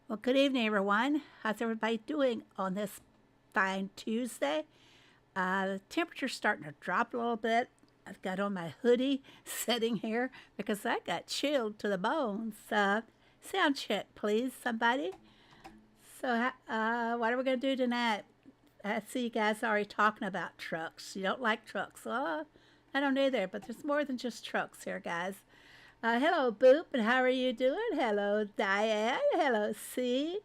Well, good evening, everyone. How's everybody doing on this fine Tuesday? The temperature's starting to drop a little bit. I've got on my hoodie sitting here because I got chilled to the bones. Sound check, please, somebody. So, what are we going to do tonight? I see you guys already talking about trucks. You don't like trucks. Well, I don't either, but there's more than just trucks here, guys. Hello, Boop, and how are you doing? Hello, Diane. Hello, C.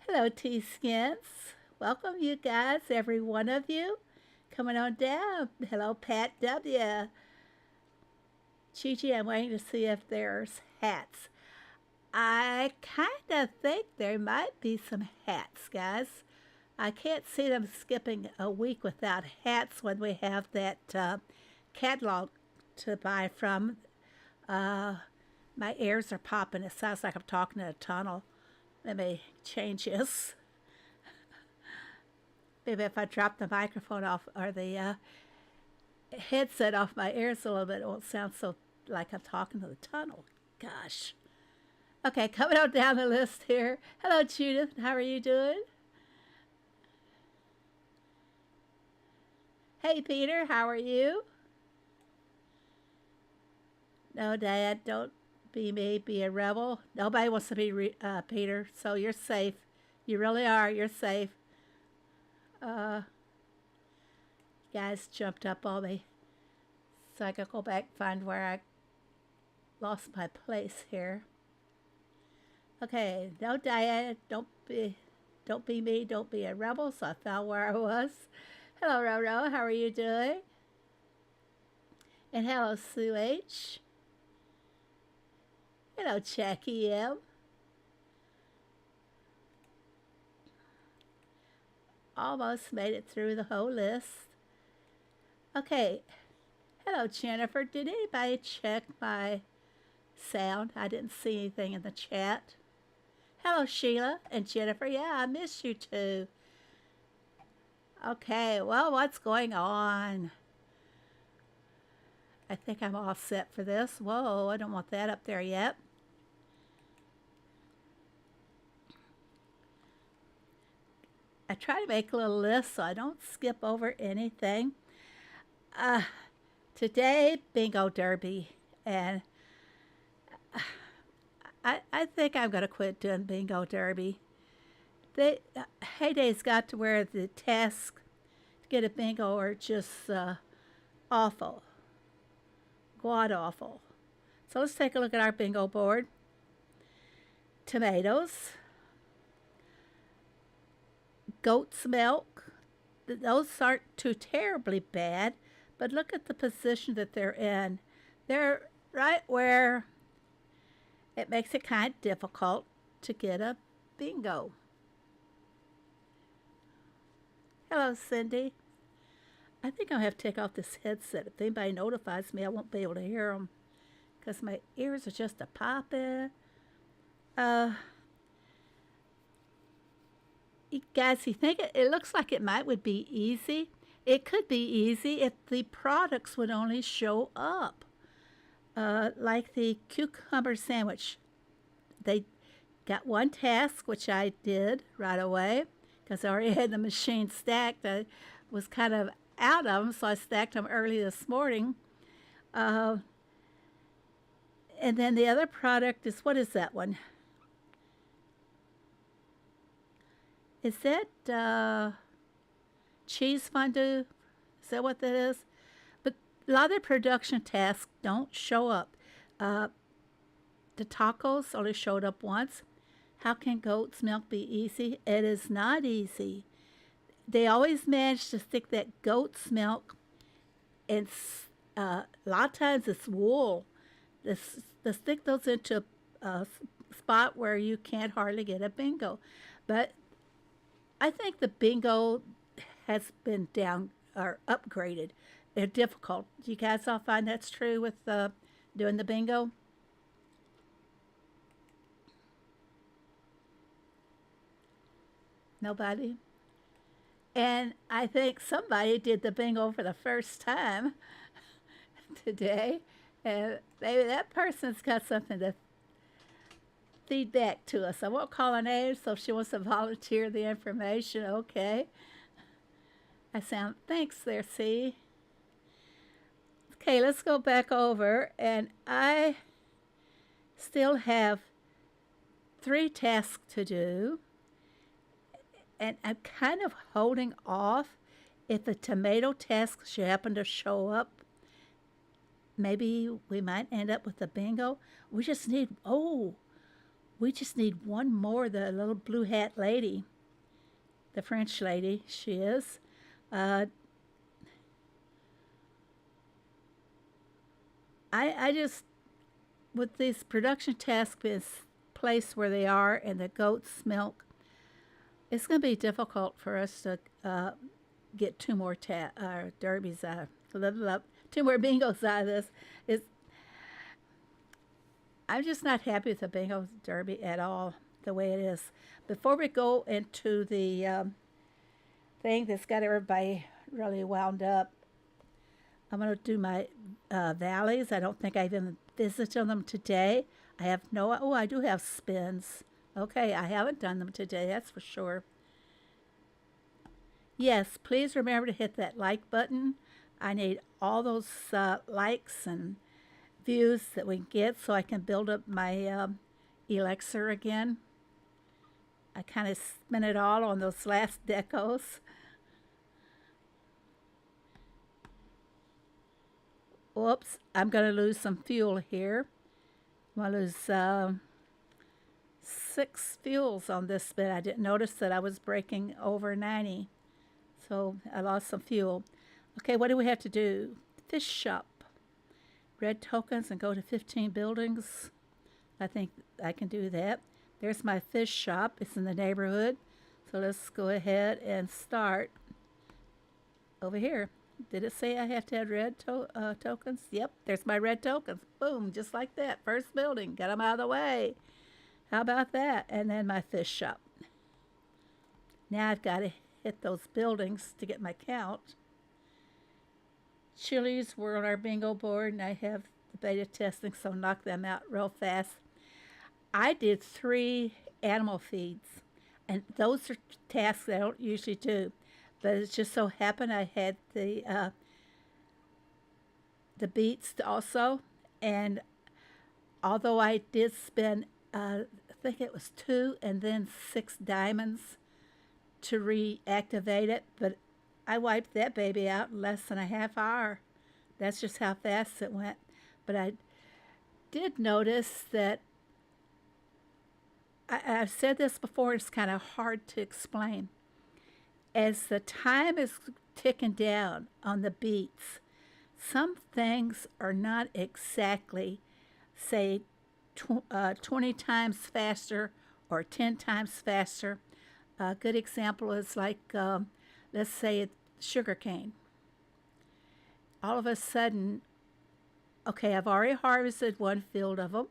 Hello, T-Skins. Welcome, you guys, every one of you. Coming on down. Hello, Pat W. Gigi, I'm waiting to see if there's hats. I kind of think there might be some hats, guys. I can't see them skipping a week without hats when we have that catalog to buy from. My ears are popping. It sounds like I'm talking in a tunnel. Let me change this. Maybe if I drop the microphone off or the headset off my ears a little bit, it won't sound so like I'm talking to the tunnel. Gosh. Okay, coming on down the list here. Hello, Judith. How are you doing? Hey, Peter. How are you? No, Dad, don't be me, be a rebel. Nobody wants to be Peter, so you're safe. You really are. You're safe. Guys jumped up on me, so I gotta go back and find where I lost my place here. Okay, no, Diane, don't be me, don't be a rebel. So I found where I was. Hello, Roro. How are you doing? And hello, Sue H. Hello, Jackie M. Almost made it through the whole list. Okay. Hello, Jennifer. Did anybody check my sound? I didn't see anything in the chat. Hello, Sheila and Jennifer. Yeah, I miss you too. Okay, well, what's going on? I think I'm all set for this. Whoa, I don't want that up there yet. I try to make a little list so I don't skip over anything. Today, Bingo Derby, and I think I'm going to quit doing Bingo Derby. Heyday's got to where the tasks to get a bingo are just awful. God awful. So let's take a look at our bingo board. Tomatoes. Goat's milk. Those aren't too terribly bad, but look at the position that they're in. They're right where it makes it kind of difficult to get a bingo. Hello, Cindy. I think I'll have to take off this headset. If anybody notifies me, I won't be able to hear them because my ears are just a popping. Guys, you think it looks like it would be easy? It could be easy if the products would only show up. Like the cucumber sandwich. They got one task, which I did right away because I already had the machine stacked. I was kind of out of them, so I stacked them early this morning. And then the other product is, what is that one? Is that cheese fondue? Is that what that is? But a lot of the production tasks don't show up. The tacos only showed up once. How can goat's milk be easy? It is not easy. They always manage to stick that goat's milk, and a lot of times it's wool. They stick those into a spot where you can't hardly get a bingo. But I think the bingo has been down or upgraded. They're difficult. Do you guys all find that's true with doing the bingo? Nobody? And I think somebody did the bingo for the first time today. And maybe that person's got something to feedback to us. I won't call her name, so if she wants to volunteer the information, okay. Thanks there, C. Okay, let's go back over, and I still have 3 tasks to do, and I'm kind of holding off. If a tomato task should happen to show up, maybe we might end up with a bingo. We just need one more. The little blue hat lady, the French lady, she is. I just, with these production tasks being placed where they are and the goat's milk, it's going to be difficult for us to get 2 more derbies out of 2 more bingos out of this. I'm just not happy with the bingo derby at all, the way it is. Before we go into the thing that's got everybody really wound up, I'm going to do my valleys. I don't think I even visited them today. I do have spins. Okay, I haven't done them today, that's for sure. Yes, please remember to hit that like button. I need all those likes and views that we can get so I can build up my elixir again. I kind of spent it all on those last decos. Whoops, I'm going to lose some fuel here. I'm going to lose 6 fuels on this bit. I didn't notice that I was breaking over 90. So I lost some fuel. Okay, what do we have to do? Fish shop. Red tokens and go to 15 buildings. I think I can do that. There's my fish shop. It's in the neighborhood. So let's go ahead and start over here. Did it say I have to have red tokens? Yep, there's my red tokens. Boom, just like that. First building. Got them out of the way. How about that? And then my fish shop. Now I've got to hit those buildings to get my count. Chilies were on our bingo board, and I have the beta testing, so knock them out real fast. I did 3 animal feeds, and those are tasks I don't usually do, but it just so happened I had the beets also, and although I did spend, I think it was 2 and then 6 diamonds to reactivate it, but I wiped that baby out in less than a half hour. That's just how fast it went. But I did notice that I've said this before, it's kind of hard to explain. As the time is ticking down on the beats, some things are not exactly, say, 20 times faster or 10 times faster. A good example is like, let's say, sugar cane. All of a sudden, okay, I've already harvested 1 field of them.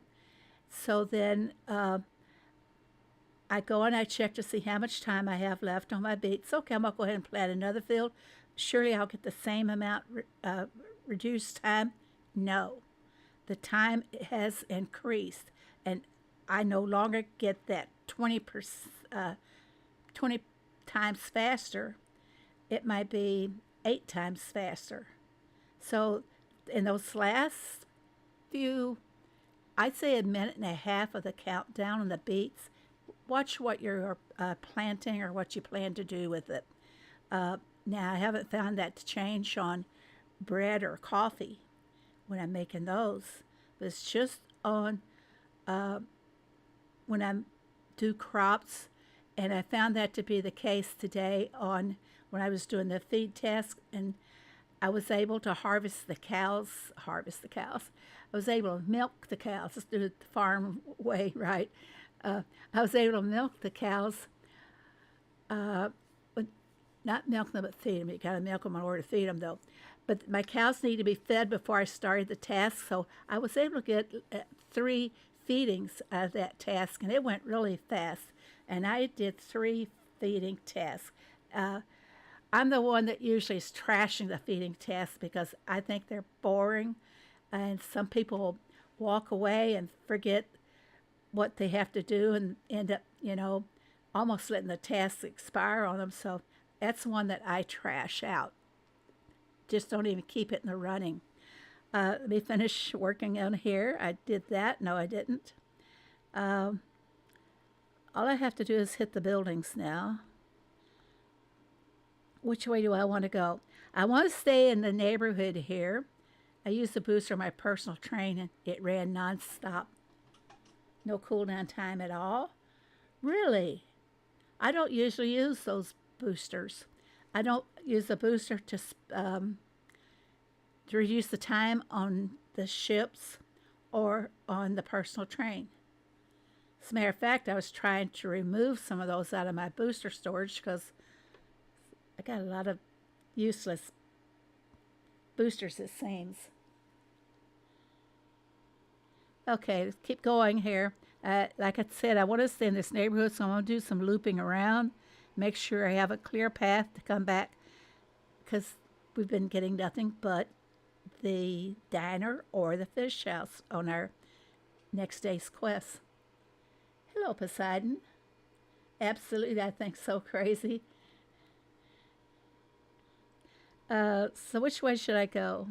So then I go and I check to see how much time I have left on my beets. Okay, I'm going to go ahead and plant another field. Surely I'll get the same amount reduced time. No, the time has increased, and I no longer get that 20 times faster. It might be 8 times faster. So in those last few, I'd say 1.5 minutes of the countdown on the beets, watch what you're planting or what you plan to do with it. Now, I haven't found that to change on bread or coffee when I'm making those, but it's just on when I do crops. And I found that to be the case today on when I was doing the feed task, and I was able to harvest the cows. I was able to milk the cows. Let's do it the farm way, right? I was able to milk the cows, but not milk them, but feed them. You got to milk them in order to feed them, though. But my cows need to be fed before I started the task, so I was able to get 3 feedings out of that task, and it went really fast. And I did 3 feeding tasks. I'm the one that usually is trashing the feeding tasks because I think they're boring, and some people walk away and forget what they have to do and end up, almost letting the tasks expire on them. So that's one that I trash out. Just don't even keep it in the running. Let me finish working on here. I did that. No, I didn't. All I have to do is hit the buildings now. Which way do I want to go? I want to stay in the neighborhood here. I used the booster on my personal train and it ran nonstop. No cool down time at all. Really? I don't usually use those boosters. I don't use the booster to reduce the time on the ships or on the personal train. As a matter of fact, I was trying to remove some of those out of my booster storage because I got a lot of useless boosters, it seems. Okay, let's keep going here. Like I said, I want to stay in this neighborhood, so I'm going to do some looping around. Make sure I have a clear path to come back because we've been getting nothing but the diner or the fish house on our next day's quest. Hello, Poseidon. Absolutely, that thing's so crazy. So which way should I go?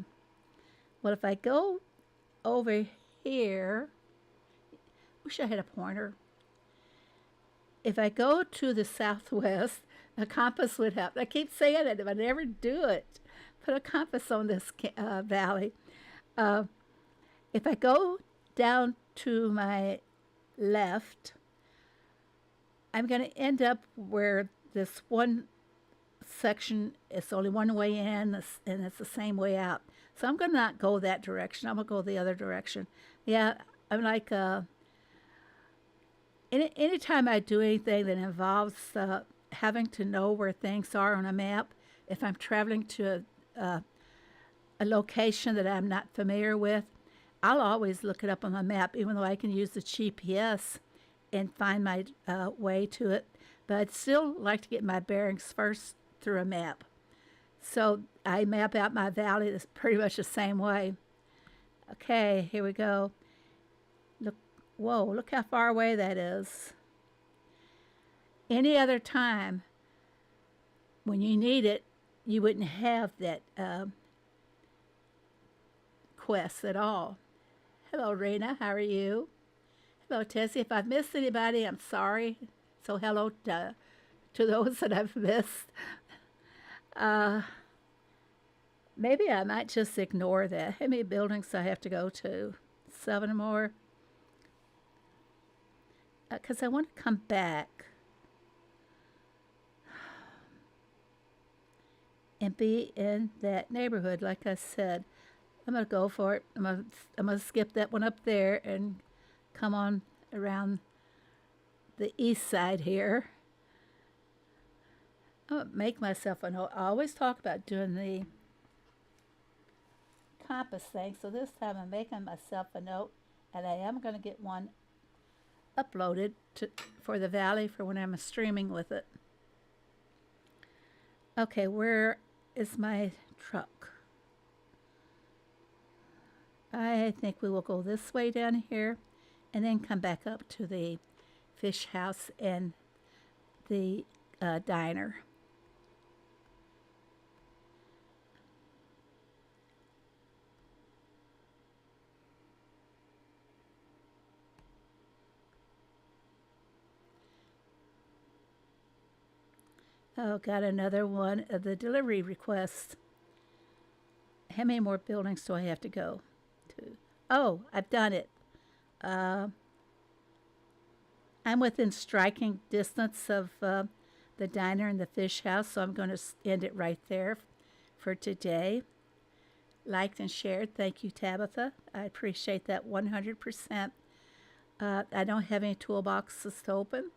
Well, if I go over here, wish I had a pointer. If I go to the southwest, a compass would help. I keep saying it, but I never do it. Put a compass on this valley. If I go down to my left, I'm going to end up where this one section is only one way in and it's the same way out. So I'm going to not go that direction. I'm going to go the other direction. Yeah, I'm like, anytime I do anything that involves having to know where things are on a map, if I'm traveling to a location that I'm not familiar with, I'll always look it up on my map, even though I can use the GPS and find my way to it. But I'd still like to get my bearings first through a map. So I map out my valley that's pretty much the same way. Okay, here we go. Look, whoa, look how far away that is. Any other time when you need it, you wouldn't have that quest at all. Hello, Rena. How are you? Hello, Tessie. If I've missed anybody, I'm sorry. So hello to those that I've missed. Maybe I might just ignore that. How many buildings I have to go to? 7 or more. Because I want to come back and be in that neighborhood, like I said. I'm going to go for it. I'm going to skip that one up there and come on around the east side here. I'm going to make myself a note. I always talk about doing the compass thing, so this time I'm making myself a note, and I am going to get one uploaded for the valley for when I'm streaming with it. Okay, where is my truck? I think we will go this way down here and then come back up to the fish house and the diner. Oh, got another one of the delivery requests. How many more buildings do I have to go to? Oh, I've done it. I'm within striking distance of the diner and the fish house, so I'm going to end it right there for today. Liked and shared. Thank you, Tabitha. I appreciate that 100%. I don't have any toolboxes to open.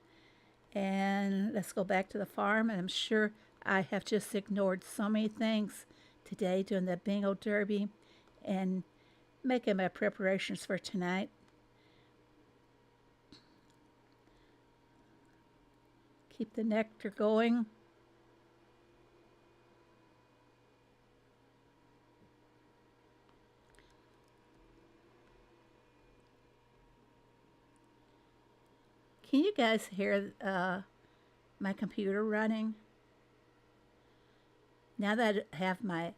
And let's go back to the farm. And I'm sure I have just ignored so many things today doing the bingo derby and making my preparations for tonight. Keep the nectar going. Can you guys hear my computer running? Now that I have my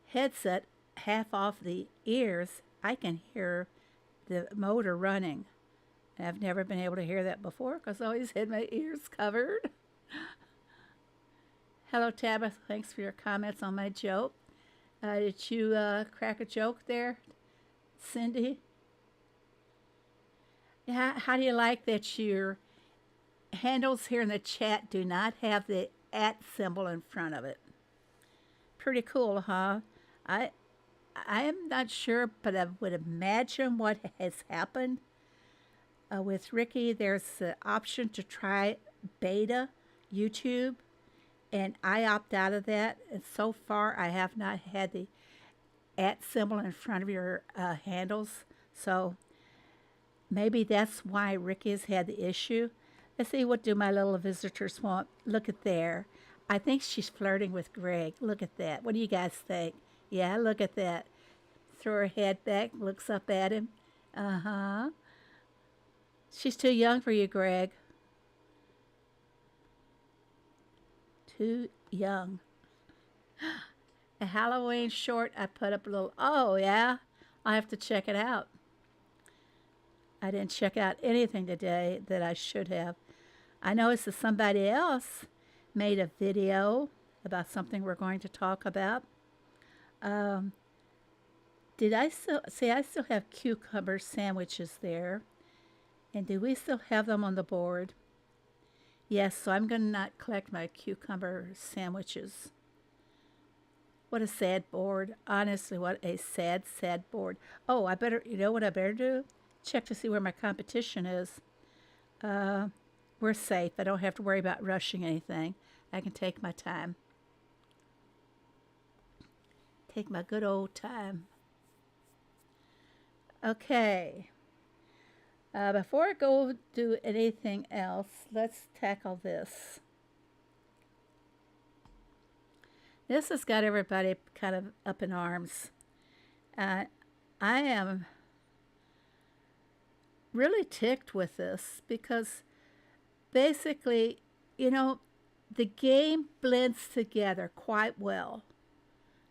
headset half off the ears, I can hear the motor running. I've never been able to hear that before because I always had my ears covered. Hello, Tabitha. Thanks for your comments on my joke. Did you crack a joke there, Cindy? How do you like that your handles here in the chat do not have the @ symbol in front of it? Pretty cool, huh? I am not sure, but I would imagine what has happened. With Ricky, there's the option to try beta YouTube, and I opt out of that. And so far, I have not had the @ symbol in front of your handles. So maybe that's why Ricky has had the issue. Let's see, what do my little visitors want? Look at there. I think she's flirting with Greg. Look at that. What do you guys think? Yeah, look at that. Throw her head back, looks up at him. Uh-huh. She's too young for you, Greg. Too young. A Halloween short, I put up a little, oh yeah, I have to check it out. I didn't check out anything today that I should have. I noticed that somebody else made a video about something we're going to talk about. Did I still, see, I still have cucumber sandwiches there. And do we still have them on the board? Yes, so I'm going to not collect my cucumber sandwiches. What a sad board. Honestly, what a sad, sad board. Oh, I better, you know what I better do? Check to see where my competition is. We're safe. I don't have to worry about rushing anything. I can take my time. Take my good old time. Okay. Before I go do anything else, let's tackle this. This has got everybody kind of up in arms. I am really ticked with this because basically, you know, the game blends together quite well.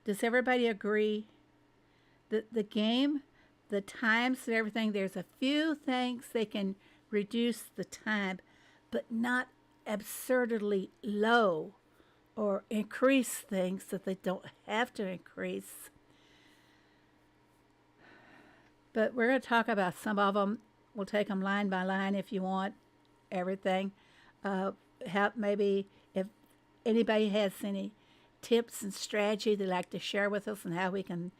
Does everybody agree? The game, the times and everything, there's a few things they can reduce the time, but not absurdly low or increase things that they don't have to increase. But we're going to talk about some of them. We'll take them line by line if you want everything. Maybe if anybody has any tips and strategy they'd like to share with us on how we can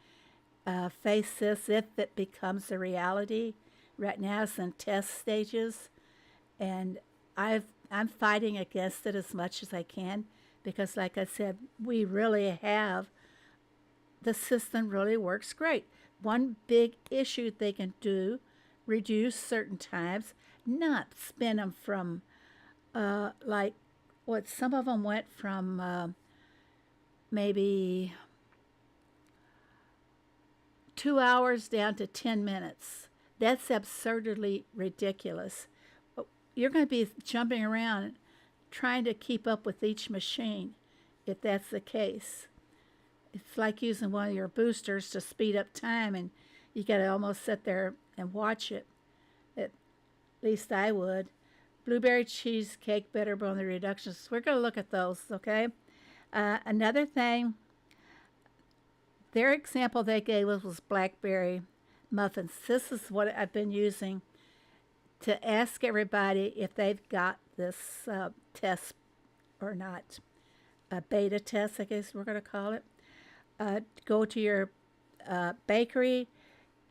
face this if it becomes a reality. Right now it's in test stages, and I'm fighting against it as much as I can because, like I said, we really have, the system really works great. One big issue they can do, reduce certain times, not spin them from like what some of them went from maybe 2 hours down to 10 minutes. That's absurdly ridiculous. You're going to be jumping around trying to keep up with each machine if that's the case. It's like using one of your boosters to speed up time, and you got to almost sit there and watch it. At least I would. Blueberry cheesecake, better bone the reductions. We're going to look at those, okay? Another thing, their example they gave us was blackberry muffins. This is what I've been using to ask everybody if they've got this test or not. A beta test, I guess we're going to call it. Go to your bakery,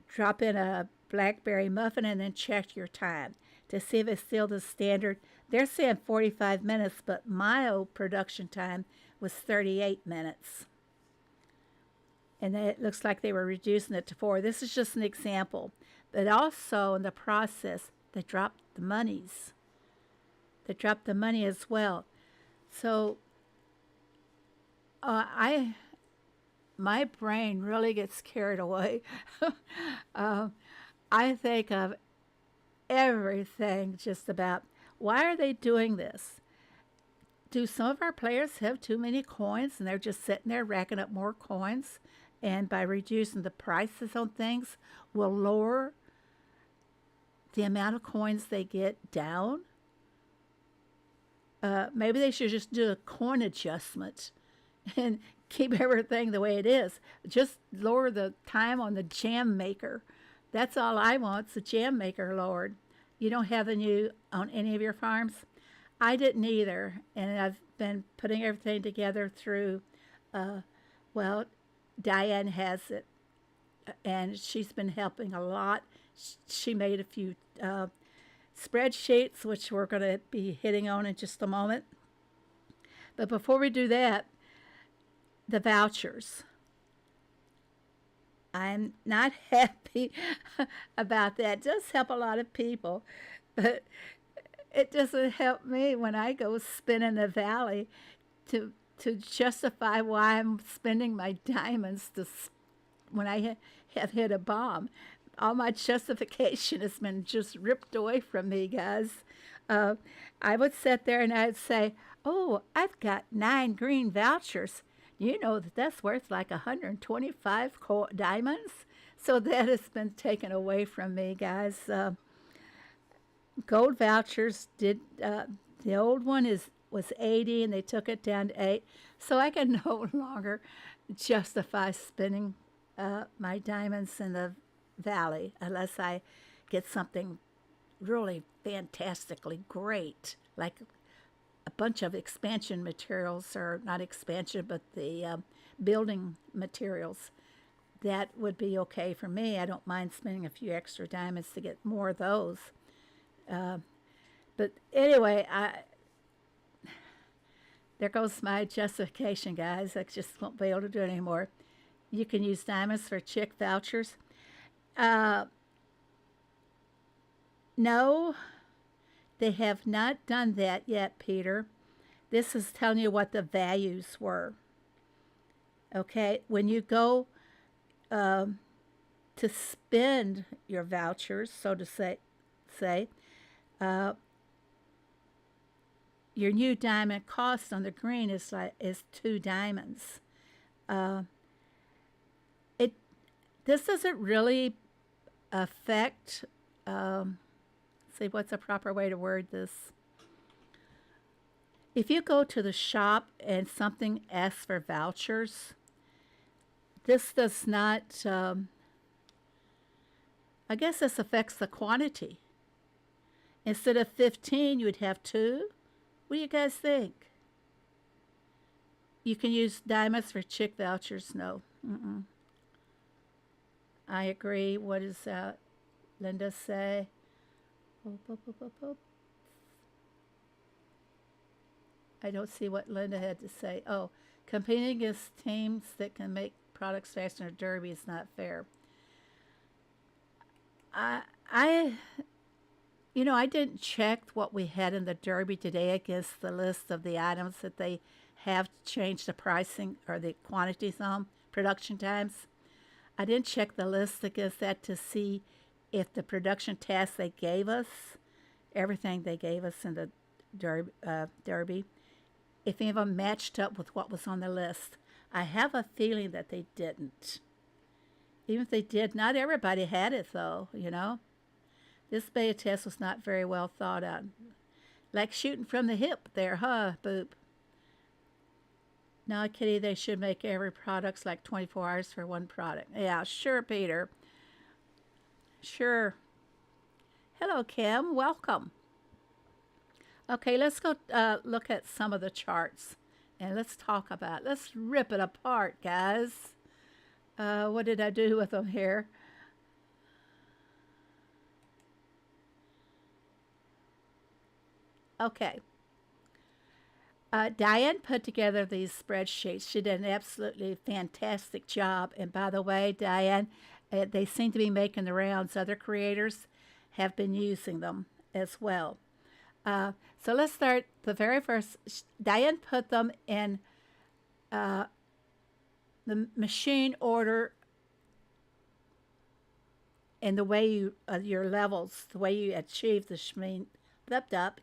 drop in a blackberry muffin, and then check your time to see if it's still the standard. They're saying 45 minutes, but my production time was 38 minutes. And it looks like they were reducing it to 4. This is just an example. But also in the process, they dropped the monies. They dropped the money as well. So my brain really gets carried away. I think of everything just about. Why are they doing this? Do some of our players have too many coins and they're just sitting there racking up more coins? And by reducing the prices on things, will lower the amount of coins they get down? Maybe they should just do a coin adjustment and keep everything the way it is. Just lower the time on the jam maker. That's all I want, is a jam maker lowered. You don't have the new on any of your farms? I didn't either, and I've been putting everything together through, well, Diane has it, and she's been helping a lot. She made a few spreadsheets, which we're going to be hitting on in just a moment. But before we do that, the vouchers. I'm not happy about that. It does help a lot of people, but it doesn't help me when I go spin in the valley to justify why I'm spending my diamonds when I have hit a bomb. All my justification has been just ripped away from me, guys. I would sit there and I'd say, oh, I've got 9 green vouchers. You know that's worth like 125 diamonds? So that has been taken away from me, guys. Gold vouchers the old one was 80 and they took it down to 8. So I can no longer justify spending my diamonds in the valley unless I get something really fantastically great, like a bunch of expansion materials, or not expansion, but the building materials. That would be okay for me. I don't mind spending a few extra diamonds to get more of those. But anyway, there goes my justification, guys. I just won't be able to do it anymore. You can use diamonds for chick vouchers. No, they have not done that yet, Peter. This is telling you what the values were. Okay, when you go to spend your vouchers, so to say, your new diamond cost on the green is 2 diamonds. This doesn't really affect. See, what's a proper way to word this? If you go to the shop and something asks for vouchers, this does not. I guess this affects the quantity. Instead of 15, you would have 2. What do you guys think? You can use diamonds for chick vouchers. No. I agree. What does Linda say? I don't see what Linda had to say. Oh, competing against teams that can make products faster in a derby is not fair. I didn't check what we had in the derby today against the list of the items that they have changed the pricing or the quantities on, production times. I didn't check the list against that to see if the production tasks they gave us, everything they gave us in the derby, if any of them matched up with what was on the list. I have a feeling that they didn't. Even if they did, not everybody had it, though, This beta test was not very well thought out. Like shooting from the hip there, huh, Boop? No, Kitty, they should make every product's like 24 hours for one product. Yeah, sure, Peter. Sure. Hello, Kim. Welcome. Okay, let's go look at some of the charts. And let's talk about it. Let's rip it apart, guys. What did I do with them here? Okay. Diane put together these spreadsheets. She did an absolutely fantastic job. And by the way, Diane, they seem to be making the rounds. Other creators have been using them as well. So let's start the very first. Diane put them in the machine order and the way you your levels, the way you achieve the machine,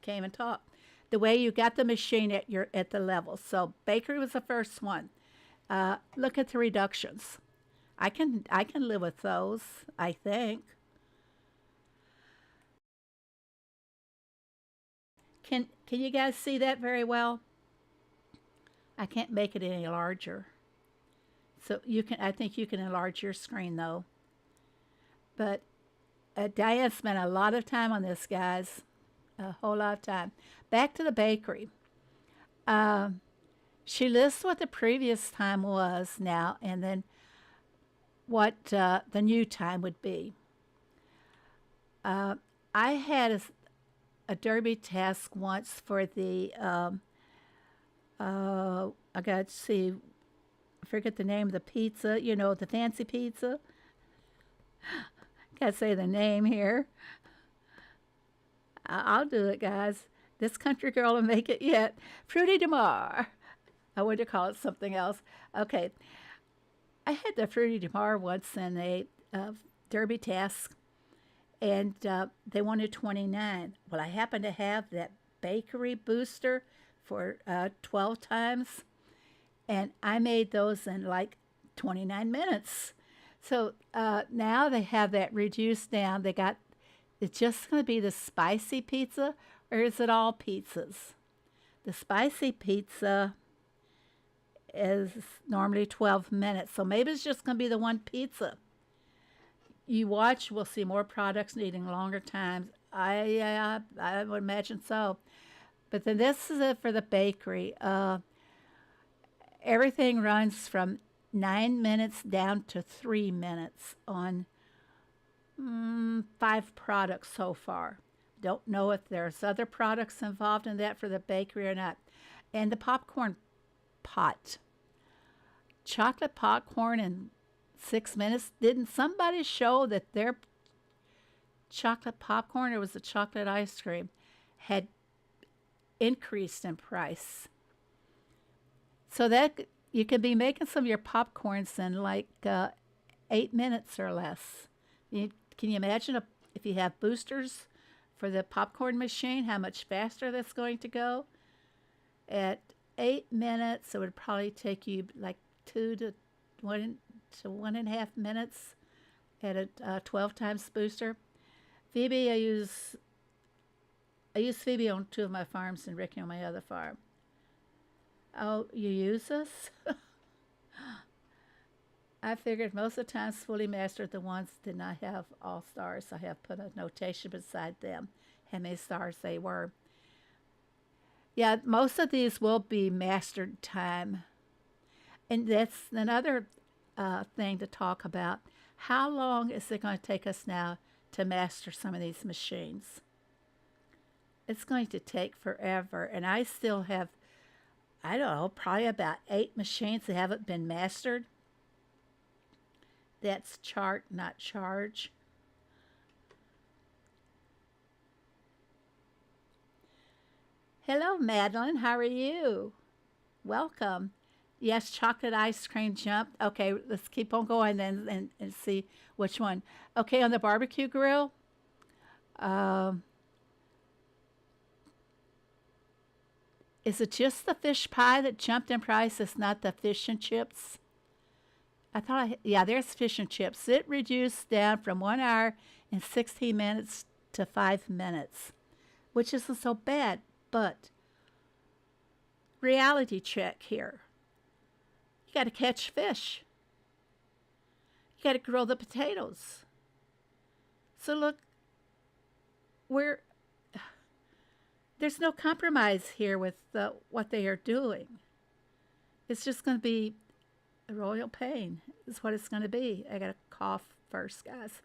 came and talked. The way you got the machine at the level. So bakery was the first one. Look at the reductions. I can live with those, I think. Can you guys see that very well? I can't make it any larger. So you can, I think you can enlarge your screen though. But Diane spent a lot of time on this, guys. A whole lot of time. Back to the bakery. She lists what the previous time was now and then what the new time would be. I had a derby task once for the, I got to see, I forget the name of the pizza, you know, the fancy pizza. Got to say the name here. I'll do it, guys. This country girl will make it yet. Fruity de Mar. I wanted to call it something else. Okay. I had the Fruity de Mar once in a derby task, and they wanted 29. Well, I happened to have that bakery booster for 12 times, and I made those in like 29 minutes. So now they have that reduced down. They got, it's just going to be the spicy pizza, or is it all pizzas? The spicy pizza is normally 12 minutes, so maybe it's just going to be the one pizza. You watch, we'll see more products needing longer times. I would imagine so. But then this is it for the bakery. Everything runs from 9 minutes down to 3 minutes on 5 products so far. Don't know if there's other products involved in that for the bakery or not. And the popcorn pot. Chocolate popcorn in 6 minutes. Didn't somebody show that their chocolate popcorn, or was the chocolate ice cream, had increased in price? So that you could be making some of your popcorns in like 8 minutes or less. Can you imagine if you have boosters for the popcorn machine, how much faster that's going to go? At 8 minutes, it would probably take you like 2 to 1.5 minutes at a 12 times booster. Phoebe, I use Phoebe on 2 of my farms and Ricky on my other farm. Oh, you use this? I figured most of the times fully mastered the ones that did not have all stars. I have put a notation beside them, how many stars they were. Yeah, most of these will be mastered time. And that's another thing to talk about. How long is it going to take us now to master some of these machines? It's going to take forever. And I still have, I don't know, probably about 8 machines that haven't been mastered. That's chart, not charge. Hello, Madeline. How are you? Welcome. Yes, chocolate ice cream jumped. Okay, let's keep on going then and see which one. Okay, on the barbecue grill. Is it just the fish pie that jumped in price? It's not the fish and chips? I thought, yeah, there's fish and chips. It reduced down from 1 hour and 16 minutes to 5 minutes, which isn't so bad. But reality check here. You got to catch fish. You got to grill the potatoes. So look, there's no compromise here with what they are doing. It's just going to be a royal pain is what it's going to be. I got to cough first, guys.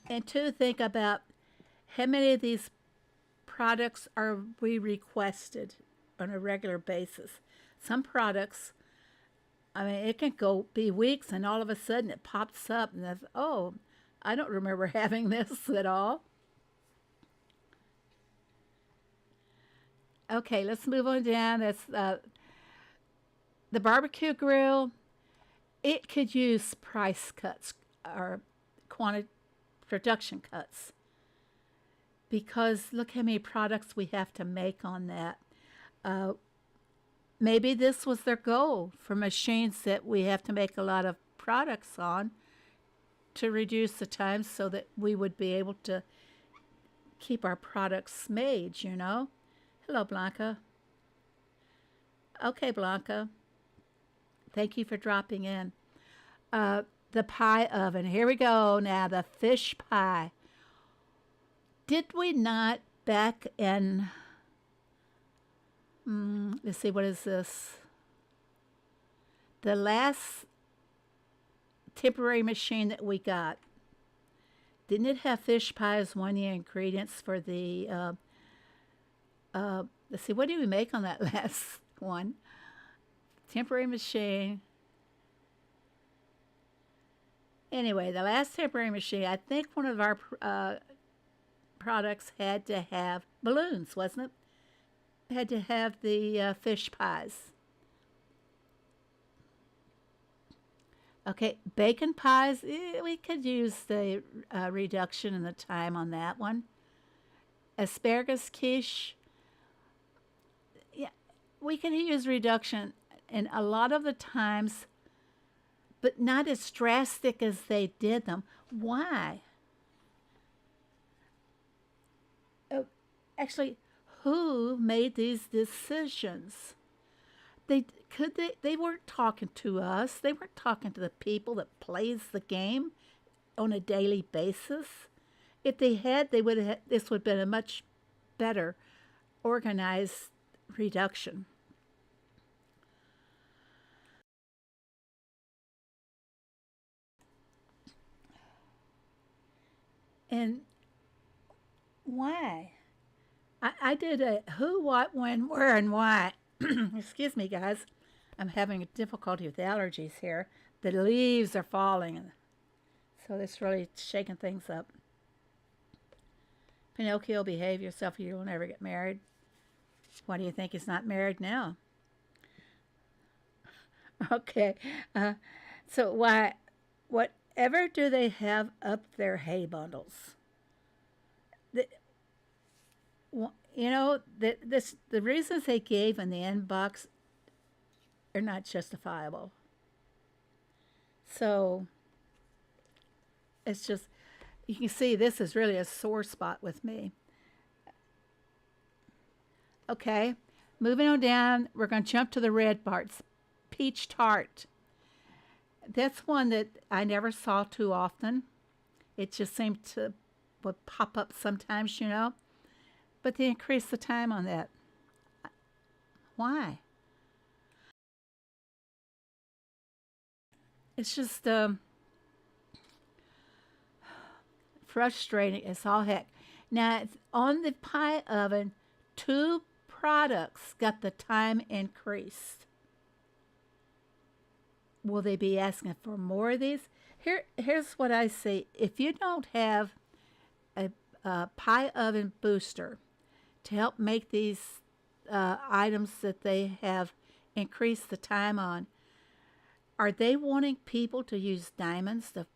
And to think about how many of these products are we requested on a regular basis. Some products I mean, it can be weeks, and all of a sudden it pops up, and that's, oh, I don't remember having this at all. Okay, let's move on down. That's the barbecue grill. It could use price cuts or quantity production cuts because look how many products we have to make on that. Uh, Maybe this was their goal for machines that we have to make a lot of products on to reduce the time so that we would be able to keep our products made, you know. Hello, Blanca. Okay, Blanca. Thank you for dropping in. Uh, the pie oven. Here we go now, the fish pie. Did we not back in, let's see, what is this? The last temporary machine that we got, didn't it have fish pie as one of the ingredients for the, let's see, what did we make on that last one? Temporary machine. Anyway, the last temporary machine, I think one of our products had to have balloons, wasn't it? Had to have the fish pies. Okay, bacon pies, we could use the reduction in the time on that one. Asparagus quiche, yeah, we can use reduction and a lot of the times, but not as drastic as they did them. Why? Oh, actually, who made these decisions? They weren't talking to us. They weren't talking to the people that plays the game on a daily basis. If they had, they would have. This would have been a much better organized reduction. And why? I did a who, what, when, where, and why. Excuse me, guys. I'm having a difficulty with allergies here. The leaves are falling, so it's really shaking things up. Pinocchio, behave yourself or you will never get married. Why do you think he's not married now? Okay. Uh, so why, whatever do they have up their hay bundles? The, the reasons they gave in the inbox are not justifiable. So it's just, you can see this is really a sore spot with me. Okay, moving on down, we're going to jump to the red parts. Peach tart. That's one that I never saw too often. It just seemed to would pop up sometimes, you know. But they increased the time on that. Why? It's just frustrating as all heck. Now, on the pie oven, 2 products got the time increased. Will they be asking for more of these? Here's what I say. If you don't have a pie oven booster to help make these items that they have increased the time on, are they wanting people to use diamonds to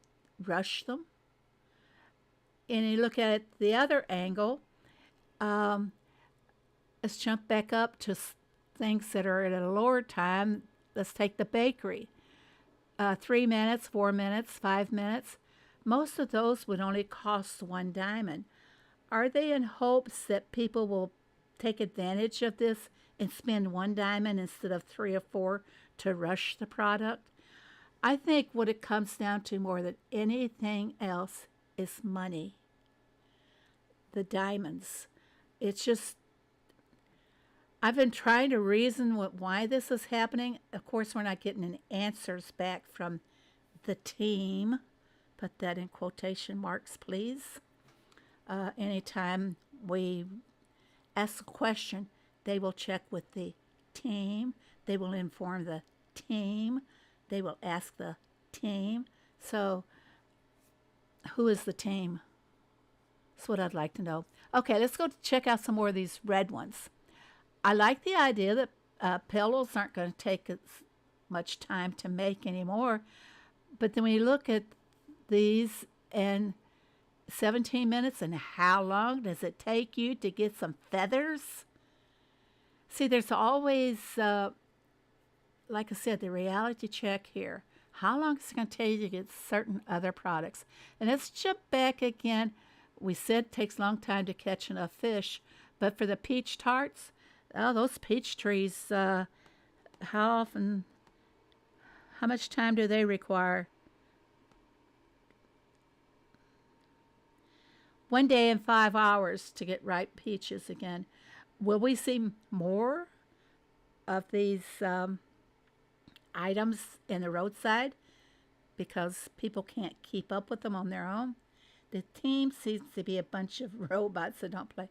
rush them? And you look at the other angle, let's jump back up to things that are at a lower time. Let's take the bakery. 3 minutes, 4 minutes, 5 minutes. Most of those would only cost 1 diamond. Are they in hopes that people will take advantage of this and spend 1 diamond instead of 3 or 4 to rush the product? I think what it comes down to more than anything else is money. The diamonds. It's just, I've been trying to reason why this is happening. Of course, we're not getting any answers back from the team. Put that in quotation marks, please. Anytime we ask a question, they will check with the team. They will inform the team. they will ask the team. So who is the team? That's what I'd like to know. Okay, let's go check out some more of these red ones. I like the idea that pillows aren't going to take as much time to make anymore. But then when you look at these and 17 minutes, and how long does it take you to get some feathers? See, there's always, like I said, the reality check here. How long is it going to take you to get certain other products? And let's jump back again. We said it takes a long time to catch enough fish, but for the peach tarts, oh, those peach trees, how often, how much time do they require? 1 day and 5 hours to get ripe peaches again. Will we see more of these items in the roadside because people can't keep up with them on their own? The team seems to be a bunch of robots that don't play.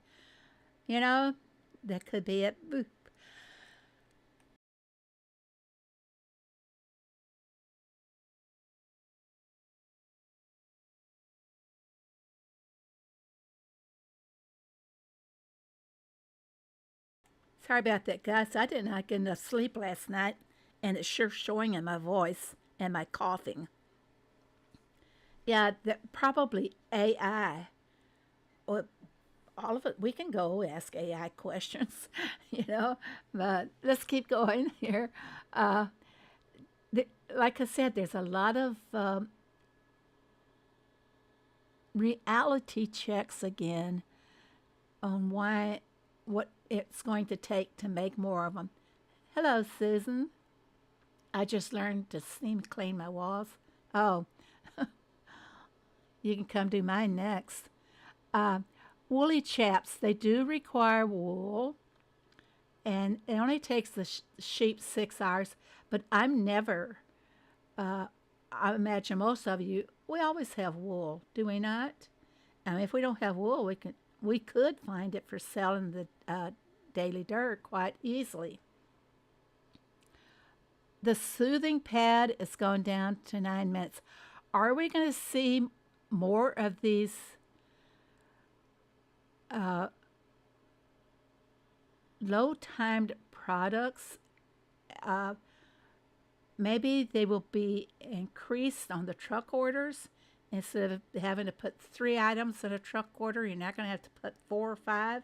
You know, that could be it. Sorry about that, guys. I did not get enough sleep last night, and it's sure showing in my voice and my coughing. Yeah, probably AI. Or all of it, we can go ask AI questions, you know, but let's keep going here. Uh, like I said, there's a lot of reality checks again on what it's going to take to make more of them. Hello, Susan. I just learned to steam clean my walls. Oh, you can come do mine next. Uh, Woolly chaps, they do require wool, and it only takes the sheep 6 hours, but I'm never, I imagine most of you, we always have wool, do we not? I mean, if we don't have wool, we could find it for selling the daily dirt quite easily. The soothing pad is going down to 9 minutes. Are we going to see more of these low-timed products? Maybe they will be increased on the truck orders. Instead of having to put 3 items in a truck order, you're not going to have to put 4 or 5.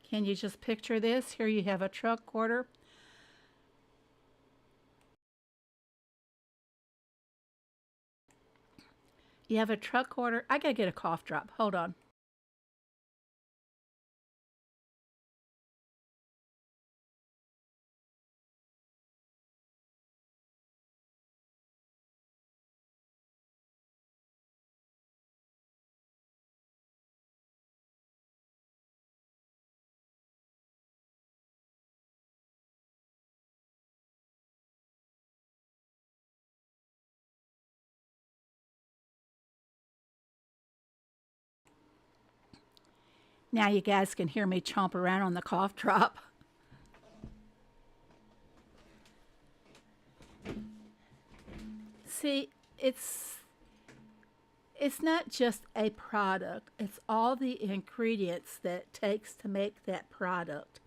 Can you just picture this? Here you have a truck order. You have a truck order. I got to get a cough drop. Hold on. Now you guys can hear me chomp around on the cough drop. See, it's not just a product. It's all the ingredients that it takes to make that product.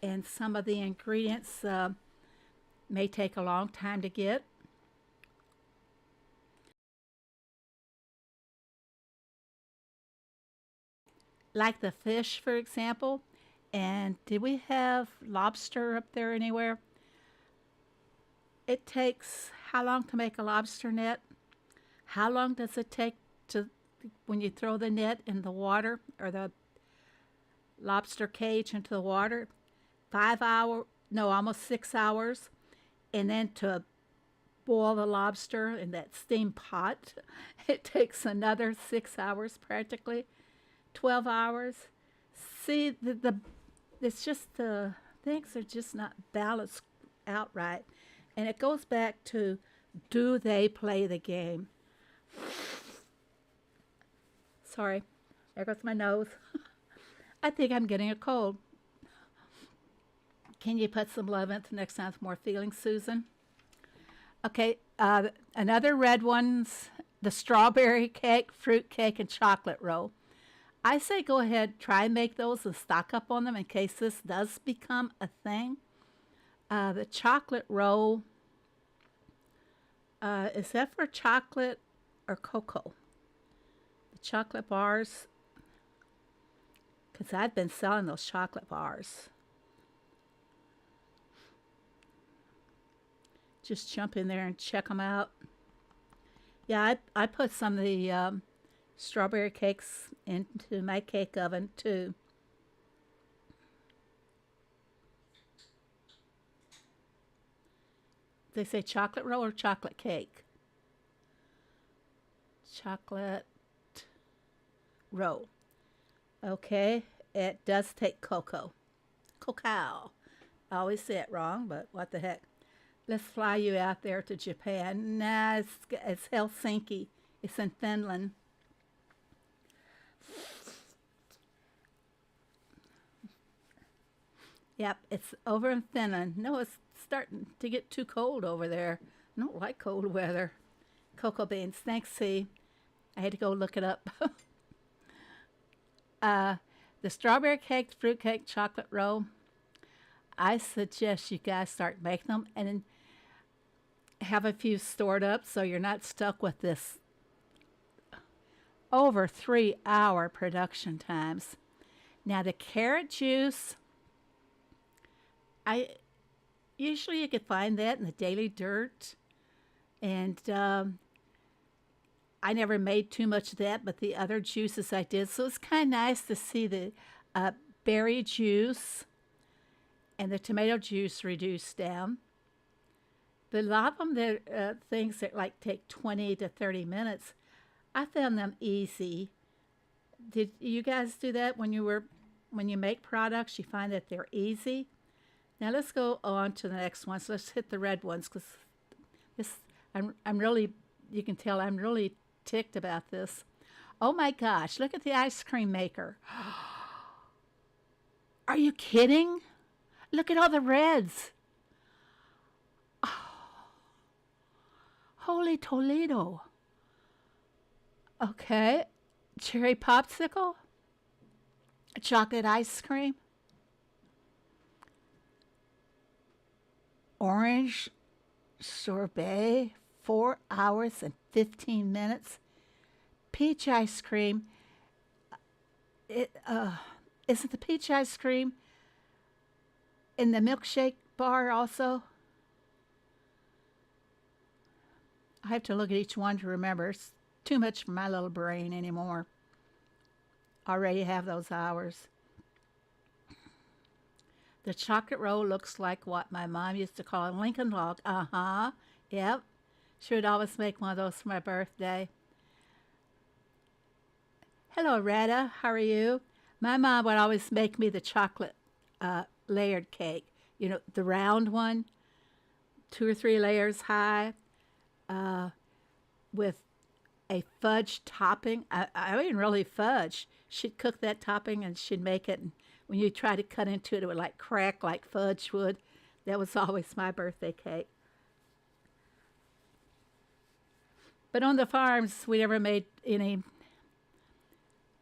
And some of the ingredients may take a long time to get. Like the fish, for example. And did we have lobster up there anywhere? It takes how long to make a lobster net? How long does it take to when you throw the net in the water or the lobster cage into the water? 5 hours, no, almost 6 hours. And then to boil the lobster in that steam pot, it takes another 6 hours practically. 12 hours. See, it's just the things are just not balanced out right. And it goes back to, do they play the game? Sorry, there goes my nose. I think I'm getting a cold. Can you put some love into next time with more feelings, Susan? Okay, another red one's the strawberry cake, fruit cake, and chocolate roll. I say go ahead, try and make those and stock up on them in case this does become a thing. The chocolate roll, is that for chocolate or cocoa? The chocolate bars, because I've been selling those chocolate bars. Just jump in there and check them out. Yeah, I put some of the strawberry cakes into my cake oven too. They say chocolate roll or chocolate cake? Chocolate roll. Okay, it does take cocoa. Cacao. I always say it wrong, but what the heck. Let's fly you out there to Japan. Nah, it's Helsinki. It's in Finland. Yep, it's over in Finland. No, it's starting to get too cold over there. I don't like cold weather. Cocoa beans. Thanks, C. I had to go look it up. The strawberry cake, fruit cake, chocolate roll. I suggest you guys start making them and have a few stored up so you're not stuck with this over 3-hour production times. Now the carrot juice, I usually you could find that in the Daily Dirt, and I never made too much of that, but the other juices I did. So it's kind of nice to see the berry juice and the tomato juice reduced down. But a lot of them, they're things that like take 20 to 30 minutes. I found them easy. Did you guys do that when you make products? You find that they're easy. Now let's go on to the next one. So let's hit the red ones because this I'm really, you can tell I'm really ticked about this. Oh my gosh! Look at the ice cream maker. Are you kidding? Look at all the reds. Holy Toledo. Okay. Cherry popsicle. Chocolate ice cream. Orange sorbet. 4 hours and 15 minutes. Peach ice cream. Isn't the peach ice cream in the milkshake bar also? I have to look at each one to remember. It's too much for my little brain anymore. Already have those hours. The chocolate roll looks like what my mom used to call a Lincoln log. Uh-huh. Yep. She would always make one of those for my birthday. Hello, Retta. How are you? My mom would always make me the chocolate layered cake. You know, the round one, 2 or 3 layers high, with a fudge topping. I mean, really fudge. She'd cook that topping and she'd make it. And when you try to cut into it, it would like crack like fudge would. That was always my birthday cake. But on the farms, we never made any.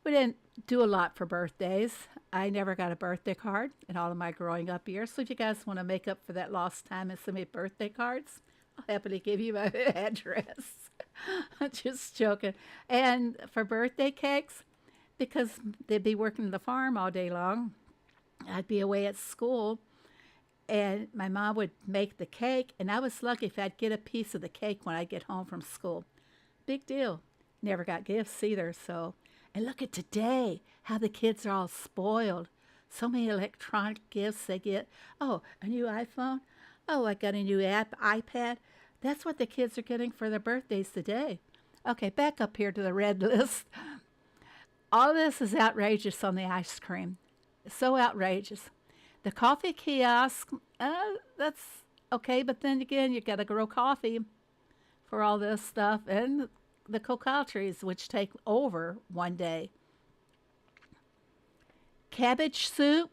We didn't do a lot for birthdays. I never got a birthday card in all of my growing up years. So if you guys want to make up for that lost time and send me birthday cards, I'll happily give you my address. I'm just joking. And for birthday cakes, because they'd be working the farm all day long, I'd be away at school, and my mom would make the cake, and I was lucky if I'd get a piece of the cake when I'd get home from school. Big deal. Never got gifts either, so. And look at today, how the kids are all spoiled. So many electronic gifts they get. Oh, a new iPhone. Oh, I got a new iPad. That's what the kids are getting for their birthdays today. Okay, back up here to the red list. All this is outrageous on the ice cream. So outrageous. The coffee kiosk, that's okay, but then again, you got to grow coffee for all this stuff. And the cacao trees, which take over one day. Cabbage soup?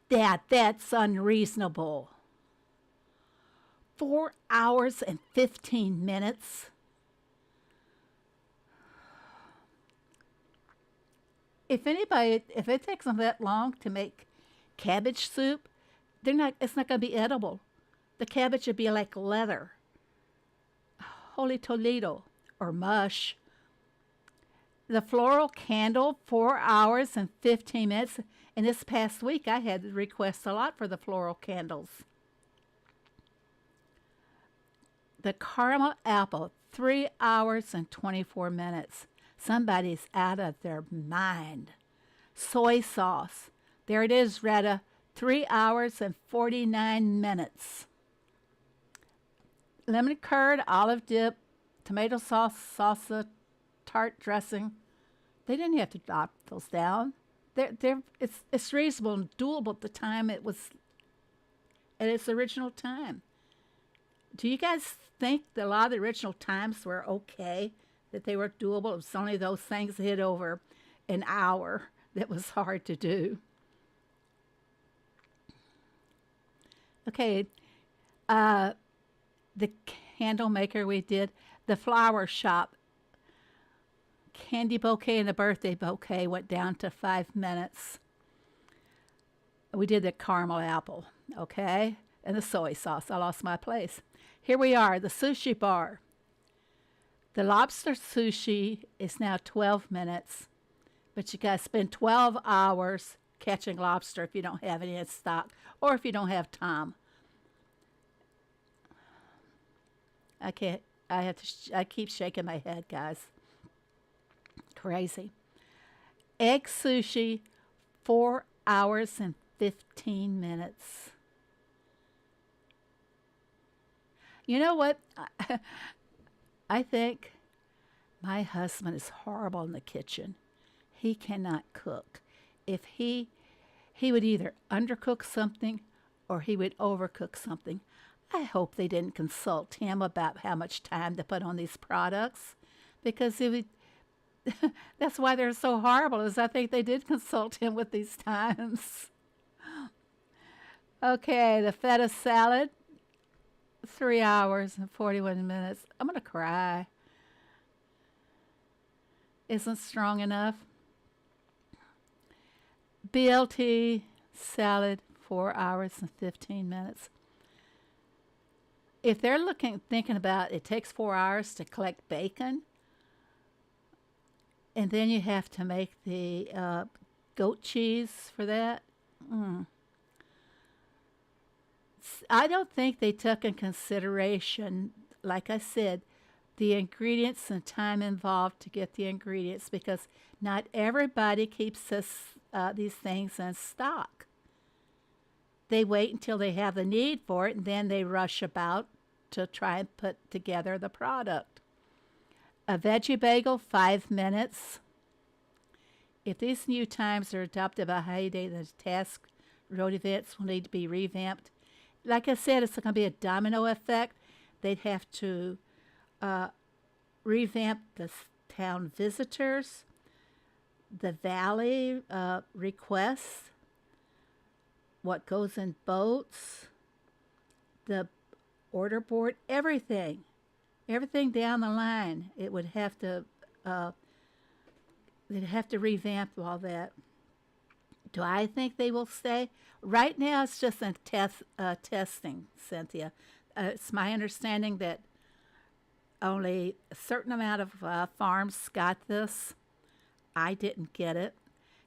That's unreasonable. 4 hours and 15 minutes. If it takes them that long to make cabbage soup, it's not going to be edible. The cabbage would be like leather. Holy Toledo, or mush. The floral candle, 4 hours and 15 minutes. And this past week, I had requests a lot for the floral candles. The caramel apple, 3 hours and 24 minutes. Somebody's out of their mind. Soy sauce, there it is, Retta, 3 hours and 49 minutes. Lemon curd, olive dip, tomato sauce, salsa, tart dressing. They didn't have to drop those down. It's reasonable and doable at the time it was at its original time. Do you guys think that a lot of the original times were okay, that they were doable? It was only those things that hit over an hour that was hard to do. Okay, the candle maker we did, the flower shop, candy bouquet and the birthday bouquet went down to 5 minutes. We did the caramel apple, okay, and the soy sauce. I lost my place. Here we are, the sushi bar. The lobster sushi is now 12 minutes, but you got to spend 12 hours catching lobster if you don't have any in stock or if you don't have time. I keep shaking my head, guys. Crazy. Egg sushi, 4 hours and 15 minutes. You know what? I think my husband is horrible in the kitchen. He cannot cook. If he would either undercook something or he would overcook something. I hope they didn't consult him about how much time to put on these products, because that's why they're so horrible, is I think they did consult him with these times. Okay, the feta salad, 3 hours and 41 minutes. I'm going to cry. Isn't strong enough. BLT salad, 4 hours and 15 minutes. If they're thinking about it takes 4 hours to collect bacon, and then you have to make the goat cheese for that. I don't think they took in consideration, like I said, the ingredients and time involved to get the ingredients, because not everybody keeps these things in stock. They wait until they have the need for it, and then they rush about to try and put together the product. A veggie bagel, 5 minutes. If these new times are adopted by Heidi, the task road events will need to be revamped. Like I said, it's going to be a domino effect. They'd have to revamp the town visitors, the valley requests, what goes in boats, the order board, everything down the line. It would have to, they'd have to revamp all that. Do I think they will stay? Right now, it's just a testing, Cynthia. It's my understanding that only a certain amount of farms got this. I didn't get it.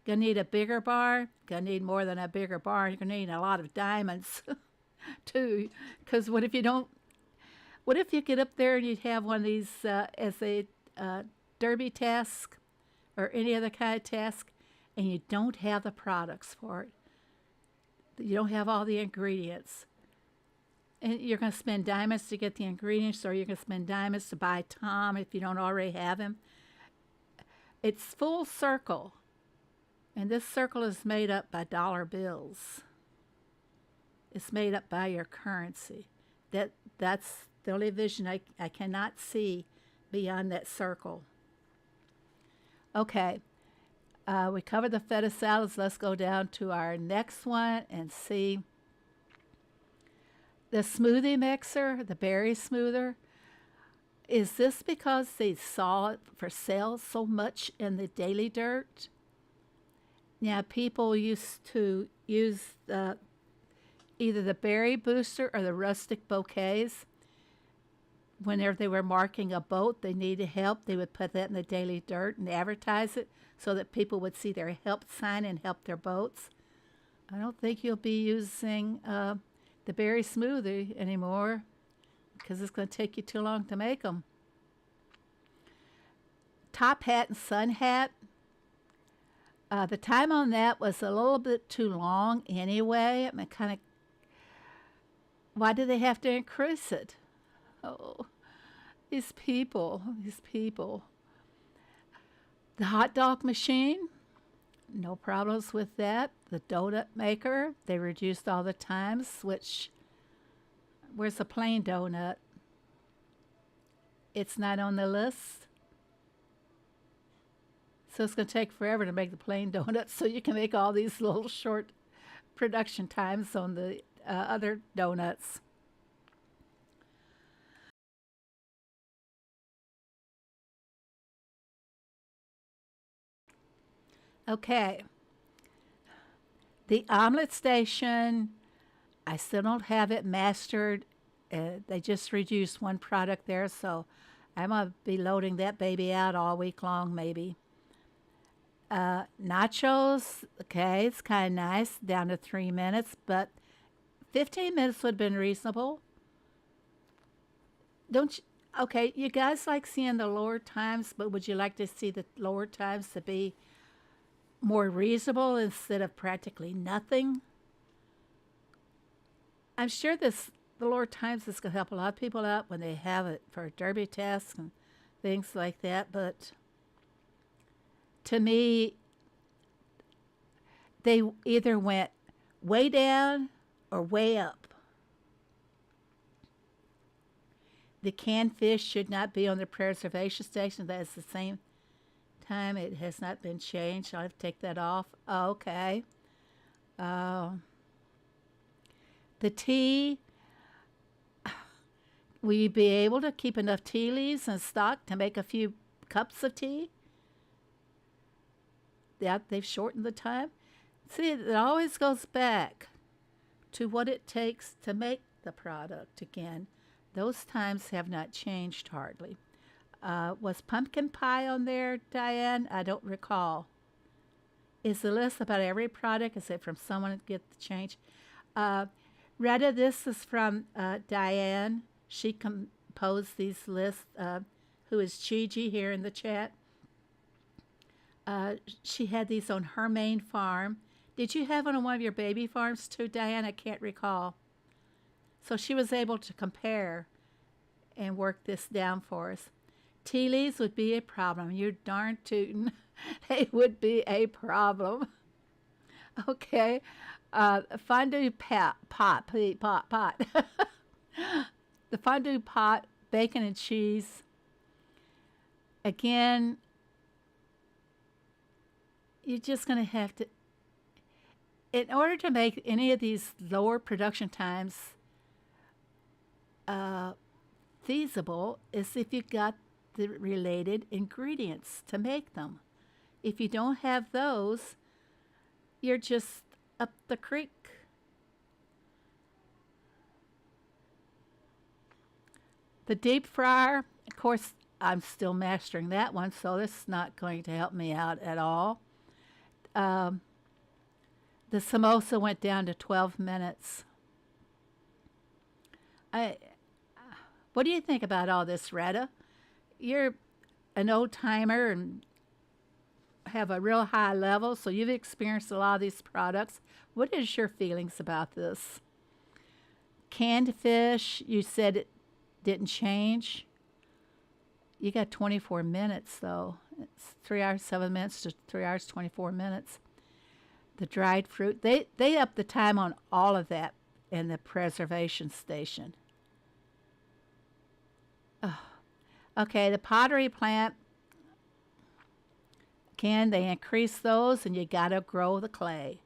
Gonna need a bigger bar. Gonna need more than a bigger bar. You're gonna need a lot of diamonds, too. Because what if you don't? What if you get up there and you have one of these as a derby task or any other kind of task, and you don't have the products for it? You don't have all the ingredients. And you're going to spend diamonds to get the ingredients, or you're going to spend diamonds to buy Tom if you don't already have him. It's full circle. And this circle is made up by dollar bills. It's made up by your currency. That's the only vision I cannot see beyond that circle. Okay. We covered the feta salads. Let's go down to our next one and see. The smoothie mixer, the berry smoother, is this because they saw it for sale so much in the daily dirt? Now, people used to use either the berry booster or the rustic bouquets. Whenever they were marking a boat, they needed help, they would put that in the daily dirt and advertise it so that people would see their help sign and help their boats. I don't think you'll be using the berry smoothie anymore because it's going to take you too long to make them. Top hat and sun hat. The time on that was a little bit too long anyway. I mean, kind of, why do they have to increase it? Oh, these people. The hot dog machine, no problems with that. The donut maker, they reduced all the times, which, where's the plain donut? It's not on the list. So it's going to take forever to make the plain donuts, so you can make all these little short production times on the other donuts. Okay. The omelet station, I still don't have it mastered. They just reduced one product there, so I'm going to be loading that baby out all week long, maybe. Nachos, okay, it's kind of nice, down to 3 minutes, but 15 minutes would have been reasonable. Don't you? Okay, you guys like seeing the lower times, but would you like to see the lower times to be more reasonable instead of practically nothing? I'm sure the lower times is going to help a lot of people out when they have it for derby tests and things like that, but to me, they either went way down or way up. The canned fish should not be on the preservation station. That is the same time. It has not been changed. I'll have to take that off. Oh, okay. The tea, will you be able to keep enough tea leaves in stock to make a few cups of tea? Yeah, they've shortened the time. See, it always goes back to what it takes to make the product again. Those times have not changed hardly. Was pumpkin pie on there, Diane? I don't recall. Is the list about every product? Is it from someone to get the change? Retta, this is from Diane. She composed these lists, who is Chi here in the chat. She had these on her main farm. Did you have it on one of your baby farms too, Diane? I can't recall. So she was able to compare and work this down for us. Tea leaves would be a problem. You're darn tootin'. They would be a problem. Okay. Fondue pot. The fondue pot, bacon and cheese. Again, you're just going to have to, in order to make any of these lower production times feasible, is if you've got the related ingredients to make them. If you don't have those, you're just up the creek. The deep fryer, of course, I'm still mastering that one, so this is not going to help me out at all. The samosa went down to 12 minutes. What do you think about all this, Retta? You're an old timer and have a real high level, so you've experienced a lot of these products. What is your feelings about this? Canned fish, you said it didn't change. You got 24 minutes, though. It's 3 hours, 7 minutes to 3 hours, 24 minutes. The dried fruit, they upped the time on all of that in the preservation station. Oh. Okay, the pottery plant, again, they increase those, and you got to grow the clay.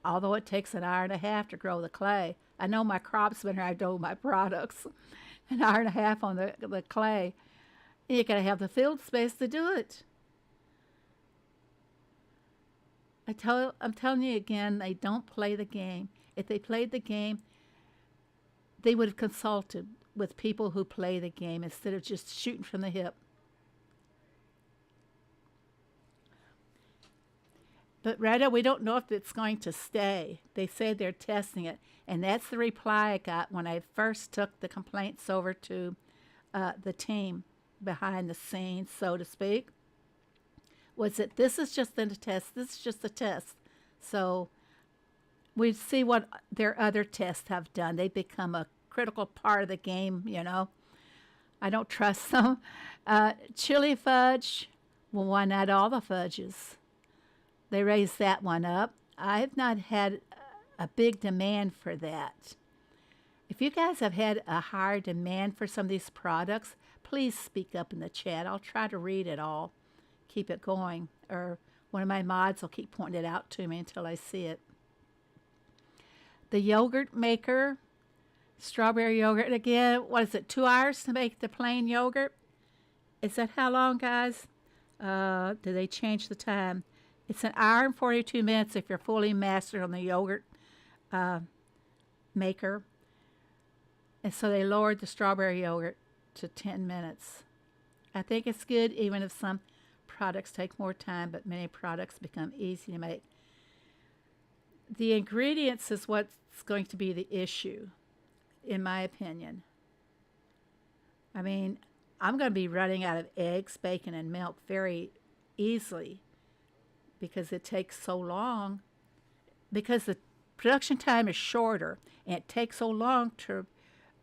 Although it takes an hour and a half to grow the clay, I know my crops better than I know my products. An hour and a half on the clay. You got to have the field space to do it. I'm telling you again, they don't play the game. If they played the game, they would have consulted with people who play the game instead of just shooting from the hip. But Retta, we don't know if it's going to stay. They say they're testing it. And that's the reply I got when I first took the complaints over to the team behind the scenes, so to speak, was that this is just a test. This is just a test. So we see what their other tests have done. They become a critical part of the game, you know. I don't trust them. Chili fudge, well, why not all the fudges? They raised that one up. I've not had a big demand for that. If you guys have had a higher demand for some of these products, please speak up in the chat. I'll try to read it all, keep it going, or one of my mods will keep pointing it out to me until I see it. The yogurt maker, strawberry yogurt. Again, what is it, 2 hours to make the plain yogurt? Is that how long, guys? Do they change the time? It's an hour and 42 minutes if you're fully mastered on the yogurt maker. And so they lowered the strawberry yogurt to 10 minutes. I think it's good even if some products take more time, but many products become easy to make. The ingredients is what's going to be the issue, in my opinion. I mean, I'm going to be running out of eggs, bacon, and milk very easily because it takes so long, because the production time is shorter and it takes so long to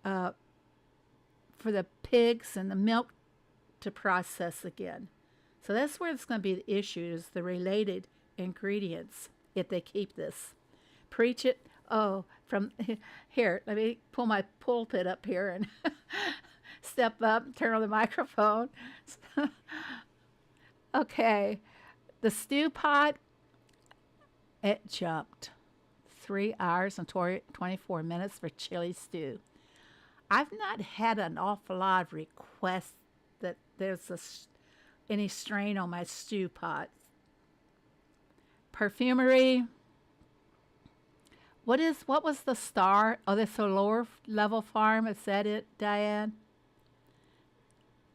for the pigs and the milk to process again. So that's where it's going to be the issue, is the related ingredients, if they keep this. Preach it. Oh, from here, let me pull my pulpit up here and step up, turn on the microphone. Okay. The stew pot, it jumped 3 hours and 24 minutes for chili stew. I've not had an awful lot of requests that there's any strain on my stew pot. Perfumery. What was the star? Oh, that's a lower level farm. Is that it, Diane?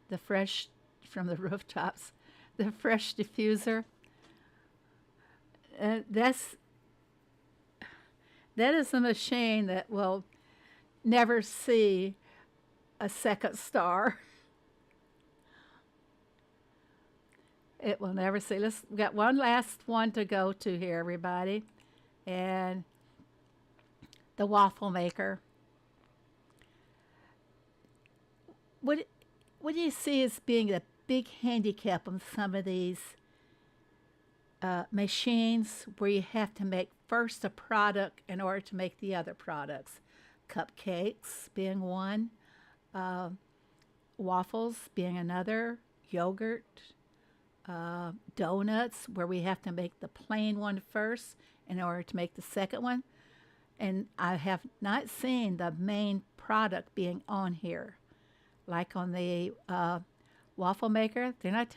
The fresh from the rooftops. The fresh diffuser. That is a machine that will never see a second star. It will never see. We got one last one to go to here, everybody. And the waffle maker. What do you see as being the big handicap on some of these machines where you have to make first a product in order to make the other products? Cupcakes being one, waffles being another, yogurt, donuts where we have to make the plain one first in order to make the second one. And I have not seen the main product being on here. Like on the waffle maker, they're not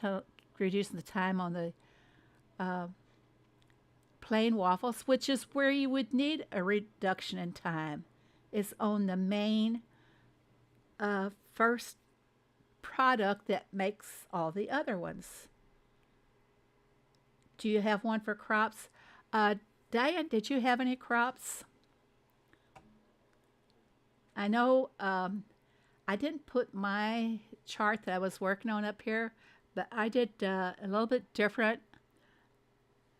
reducing the time on the plain waffles, which is where you would need a reduction in time, is on the main first product that makes all the other ones. Do you have one for crops? Diane, did you have any crops? I know I didn't put my chart that I was working on up here, but I did a little bit different.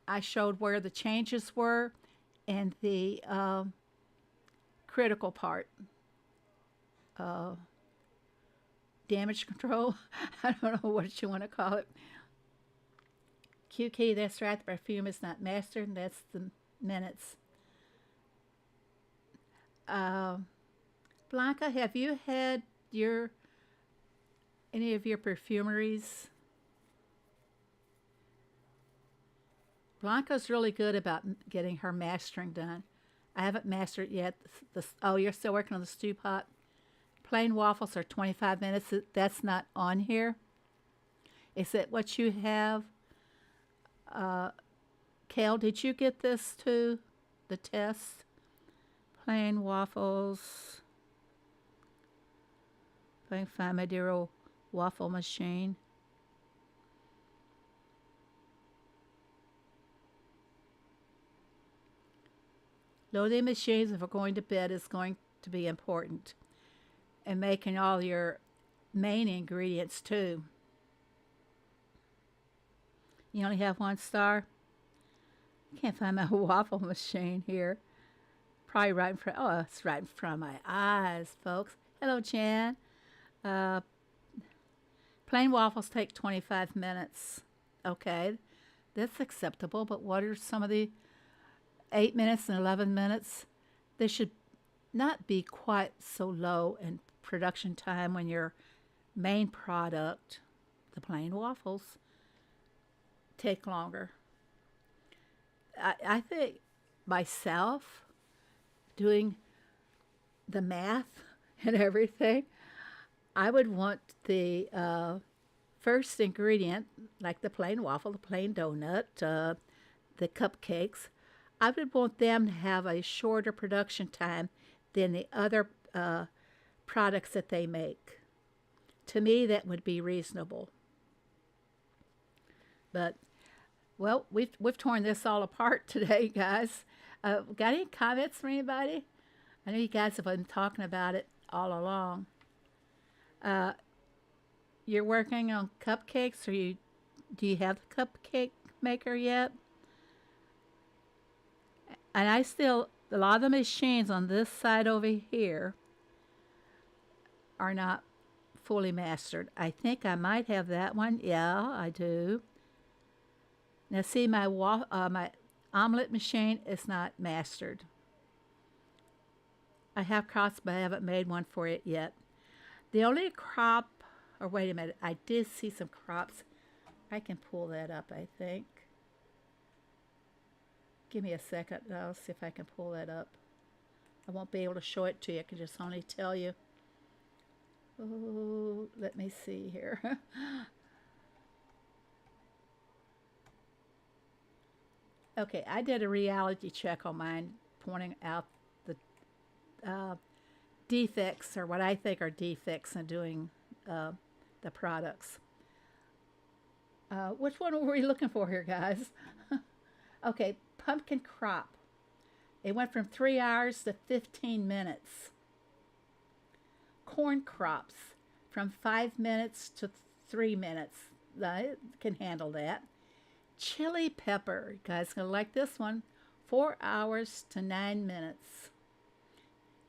I showed where the changes were and the critical part. Damage control. I don't know what you want to call it. QK, that's right. The perfume is not mastered, and that's the minutes. Blanca, have you had any of your perfumeries? Blanca's really good about getting her mastering done. I haven't mastered it yet. Oh, you're still working on the stew pot. Plain waffles are 25 minutes. That's not on here. Is it what you have? Kale, did you get this too? The test? Plain waffles. If I can find my dear old waffle machine. Loading machines, if we're going to bed, is going to be important. And making all your main ingredients too. You only have 1 star? I can't find my waffle machine here. Probably right in front. Oh, it's right in front of my eyes, folks. Hello, Jan. Plain waffles take 25 minutes. Okay, that's acceptable. But what are some of the 8 minutes and 11 minutes? They should not be quite so low in production time when your main product, the plain waffles, take longer. I think myself doing the math and everything, I would want the first ingredient, like the plain waffle, the plain donut, the cupcakes, I would want them to have a shorter production time than the other products that they make. To me, that would be reasonable. But, well, we've torn this all apart today, guys. Got any comments from anybody? I know you guys have been talking about it all along. You're working on cupcakes, or do you have the cupcake maker yet? And a lot of the machines on this side over here are not fully mastered. I think I might have that one. Yeah, I do. Now see, my omelet machine is not mastered. I have crops, but I haven't made one for it yet. The only crop, or wait a minute, I did see some crops. I can pull that up, I think. Give me a second. I'll see if I can pull that up. I won't be able to show it to you. I can just only tell you. Oh, let me see here. Okay, I did a reality check on mine, pointing out the defects, or what I think are defects in doing the products. Which one were we looking for here, guys? Okay, pumpkin crop. It went from 3 hours to 15 minutes. Corn crops from 5 minutes to 3 minutes. I can handle that. Chili pepper, you guys gonna like this one. 4 hours to 9 minutes.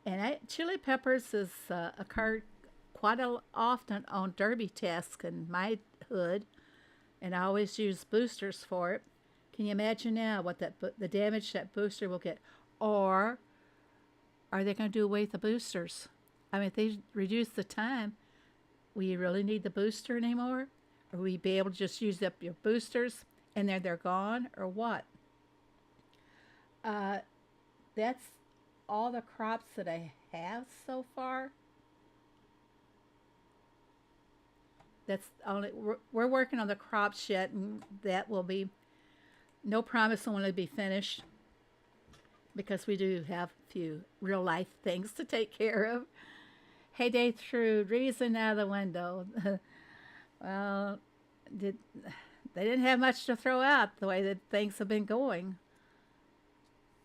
And chili peppers is occurred quite often on derby tests in my hood, and I always use boosters for it. Can you imagine now what the damage that booster will get? Or are they going to do away with the boosters? I mean, if they reduce the time, will you really need the booster anymore? Or will you be able to just use up your boosters and then they're gone, or what? That's all the crops that I have so far. That's only we're working on the crops yet, and that will be no promise on when it'll be finished, because we do have a few real life things to take care of. Hey, day through reason out of the window. Well, they didn't have much to throw out the way that things have been going.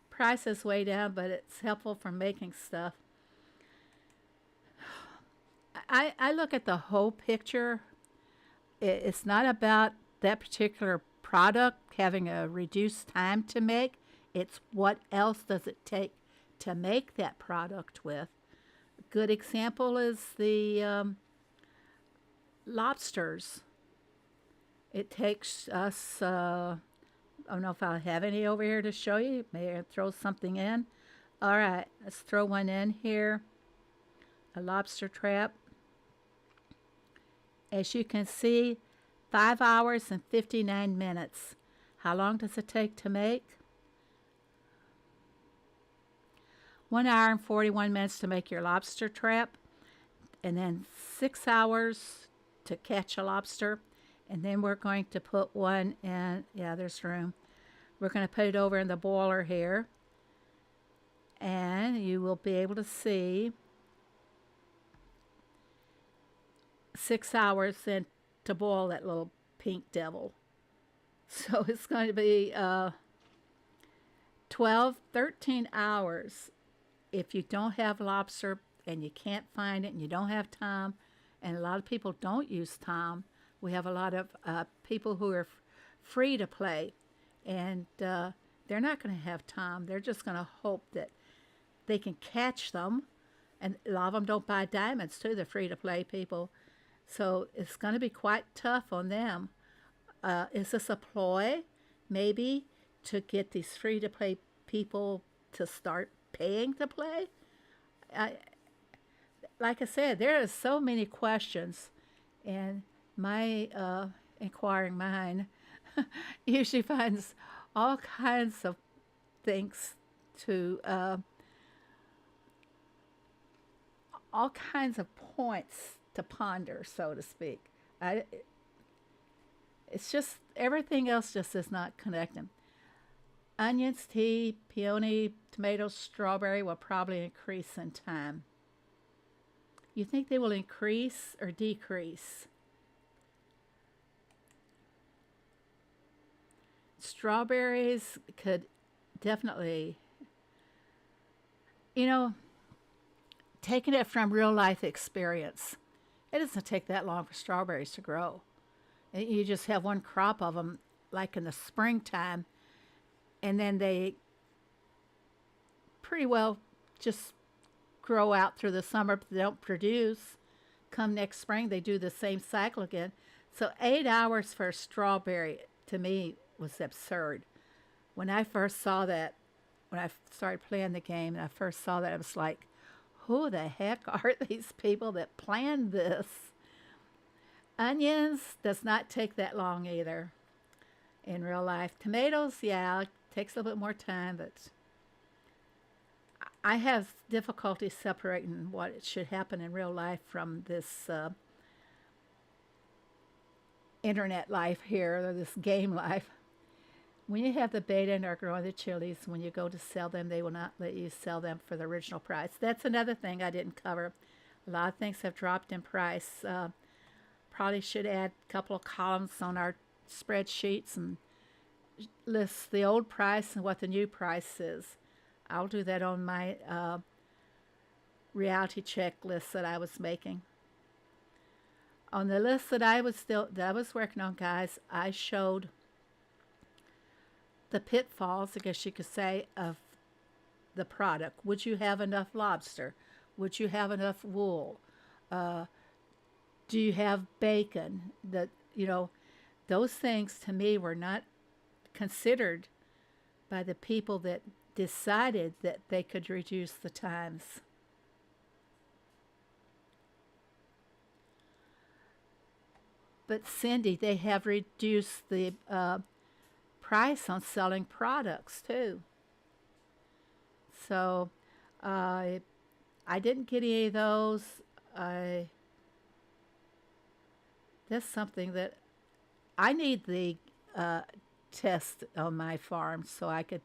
Price is way down, but it's helpful for making stuff. I look at the whole picture. It's not about that particular product having a reduced time to make. It's what else does it take to make that product with. A good example is the lobsters. It takes us, I don't know if I have any over here to show you. May I throw something in? All right, let's throw one in here. A lobster trap. As you can see, 5 hours and 59 minutes. How long does it take to make? 1 hour and 41 minutes to make your lobster trap, and then 6 hours to catch a lobster. And then we're going to put one in, yeah, there's room. We're going to put it over in the boiler here. And you will be able to see 6 hours in to boil that little pink devil. So it's going to be 12, 13 hours if you don't have lobster and you can't find it and you don't have time. And a lot of people don't use time. We have a lot of people who are free to play, and they're not going to have time. They're just going to hope that they can catch them. And a lot of them don't buy diamonds, too. They're free to play people. So it's going to be quite tough on them. Is this a ploy, maybe, to get these free to play people to start paying to play? Like I said, there are so many questions, and my inquiring mind usually finds all kinds of things to, all kinds of points to ponder, so to speak. It's just, everything else just is not connecting. Onions, tea, peony, tomatoes, strawberry will probably increase in time. You think they will increase or decrease? Strawberries could definitely, taking it from real life experience, it doesn't take that long for strawberries to grow. You just have one crop of them, like in the springtime, and then they pretty well just grow out through the summer, but they don't produce. Come next spring, they do the same cycle again. So 8 hours for a strawberry, to me, was absurd. When I first saw that, when I started playing the game, and I first saw that, I was like, who the heck are these people that planned this? Onions does not take that long either in real life. Tomatoes, yeah, it takes a little bit more time, but I have difficulty separating what should happen in real life from this internet life here, or this game life. When you have the beta and are growing the chilies, when you go to sell them, they will not let you sell them for the original price. That's another thing I didn't cover. A lot of things have dropped in price. Probably should add a couple of columns on our spreadsheets and list the old price and what the new price is. I'll do that on my reality check list that I was making. On the list that I was working on, guys, I showed the pitfalls, I guess you could say, of the product. Would you have enough lobster? Would you have enough wool? Do you have bacon? Those things to me were not considered by the people that decided that they could reduce the times. But Cindy, they have reduced the price on selling products too. So I didn't get any of those. That's something that I need the test on my farm so I could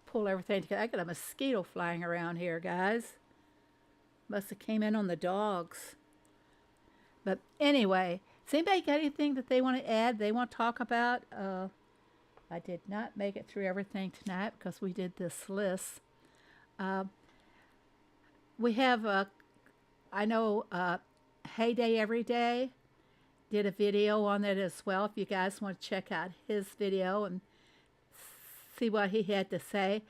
pull everything together. I got a mosquito flying around here, guys. Must have came in on the dogs. But anyway, has anybody got anything that they want to add, they want to talk about? I did not make it through everything tonight because we did this list. We have, I know, Heyday Every Day did a video on it as well. If you guys want to check out his video and see what he had to say.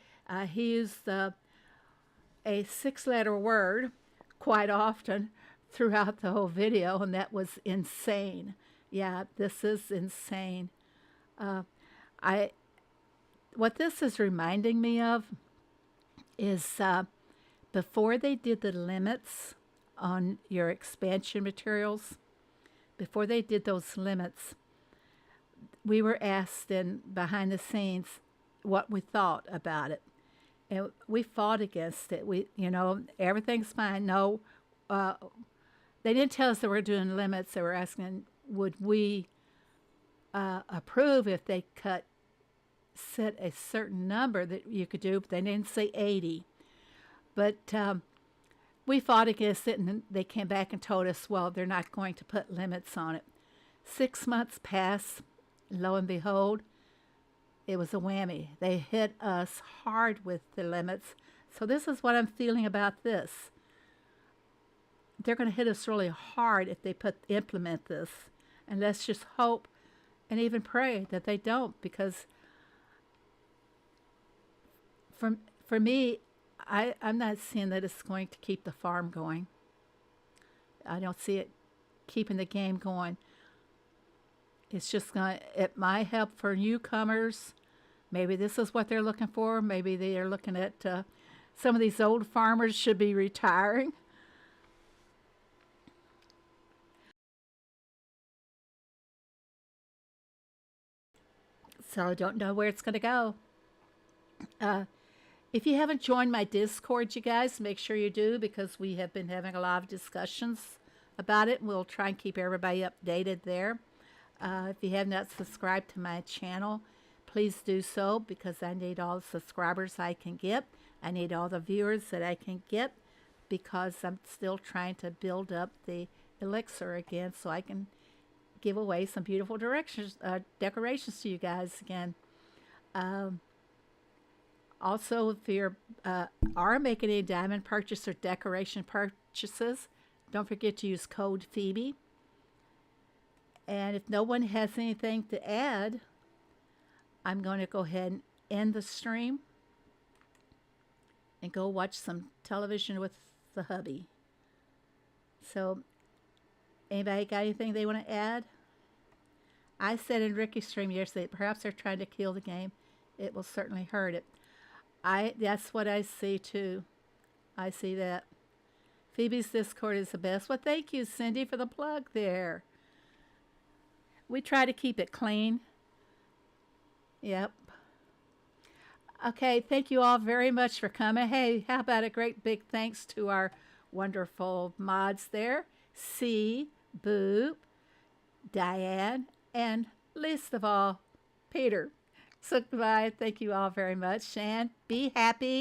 He used a 6-letter word quite often throughout the whole video, and that was insane. Yeah, this is insane. What this is reminding me of is before they did the limits on your expansion materials, before they did those limits, we were asked in behind the scenes what we thought about it. and we fought against it. Everything's fine. No, uh, they didn't tell us they were doing limits. They were asking, would we approve if they set a certain number that you could do, but they didn't say 80. But we fought against it, and then they came back and told us, well, they're not going to put limits on it. 6 months passed. Lo and behold, it was a whammy. They hit us hard with the limits. So this is what I'm feeling about this. They're going to hit us really hard if they implement this. And let's just hope and even pray that they don't, because for me, I'm not seeing that it's going to keep the farm going. I don't see it keeping the game going. It's just it might help for newcomers. Maybe this is what they're looking for. Maybe they are looking at some of these old farmers should be retiring. So I don't know where it's going to go. If you haven't joined my Discord, you guys, make sure you do, because we have been having a lot of discussions about it. We'll try and keep everybody updated there. If you have not subscribed to my channel, please do so, because I need all the subscribers I can get. I need all the viewers that I can get, because I'm still trying to build up the elixir again so I can give away some beautiful decorations to you guys again. Also, if you are making any diamond purchase or decoration purchases, don't forget to use code Phoebe. And if no one has anything to add, I'm going to go ahead and end the stream and go watch some television with the hubby. So, anybody got anything they want to add? I said in Ricky's stream yesterday, perhaps they're trying to kill the game. It will certainly hurt it. That's what I see too. I see that. Phoebe's Discord is the best. Well, thank you, Cindy, for the plug there. We try to keep it clean. Yep. Okay, thank you all very much for coming. Hey, how about a great big thanks to our wonderful mods there. C, Boop, Diane, and least of all, Peter. So goodbye. Thank you all very much, and be happy.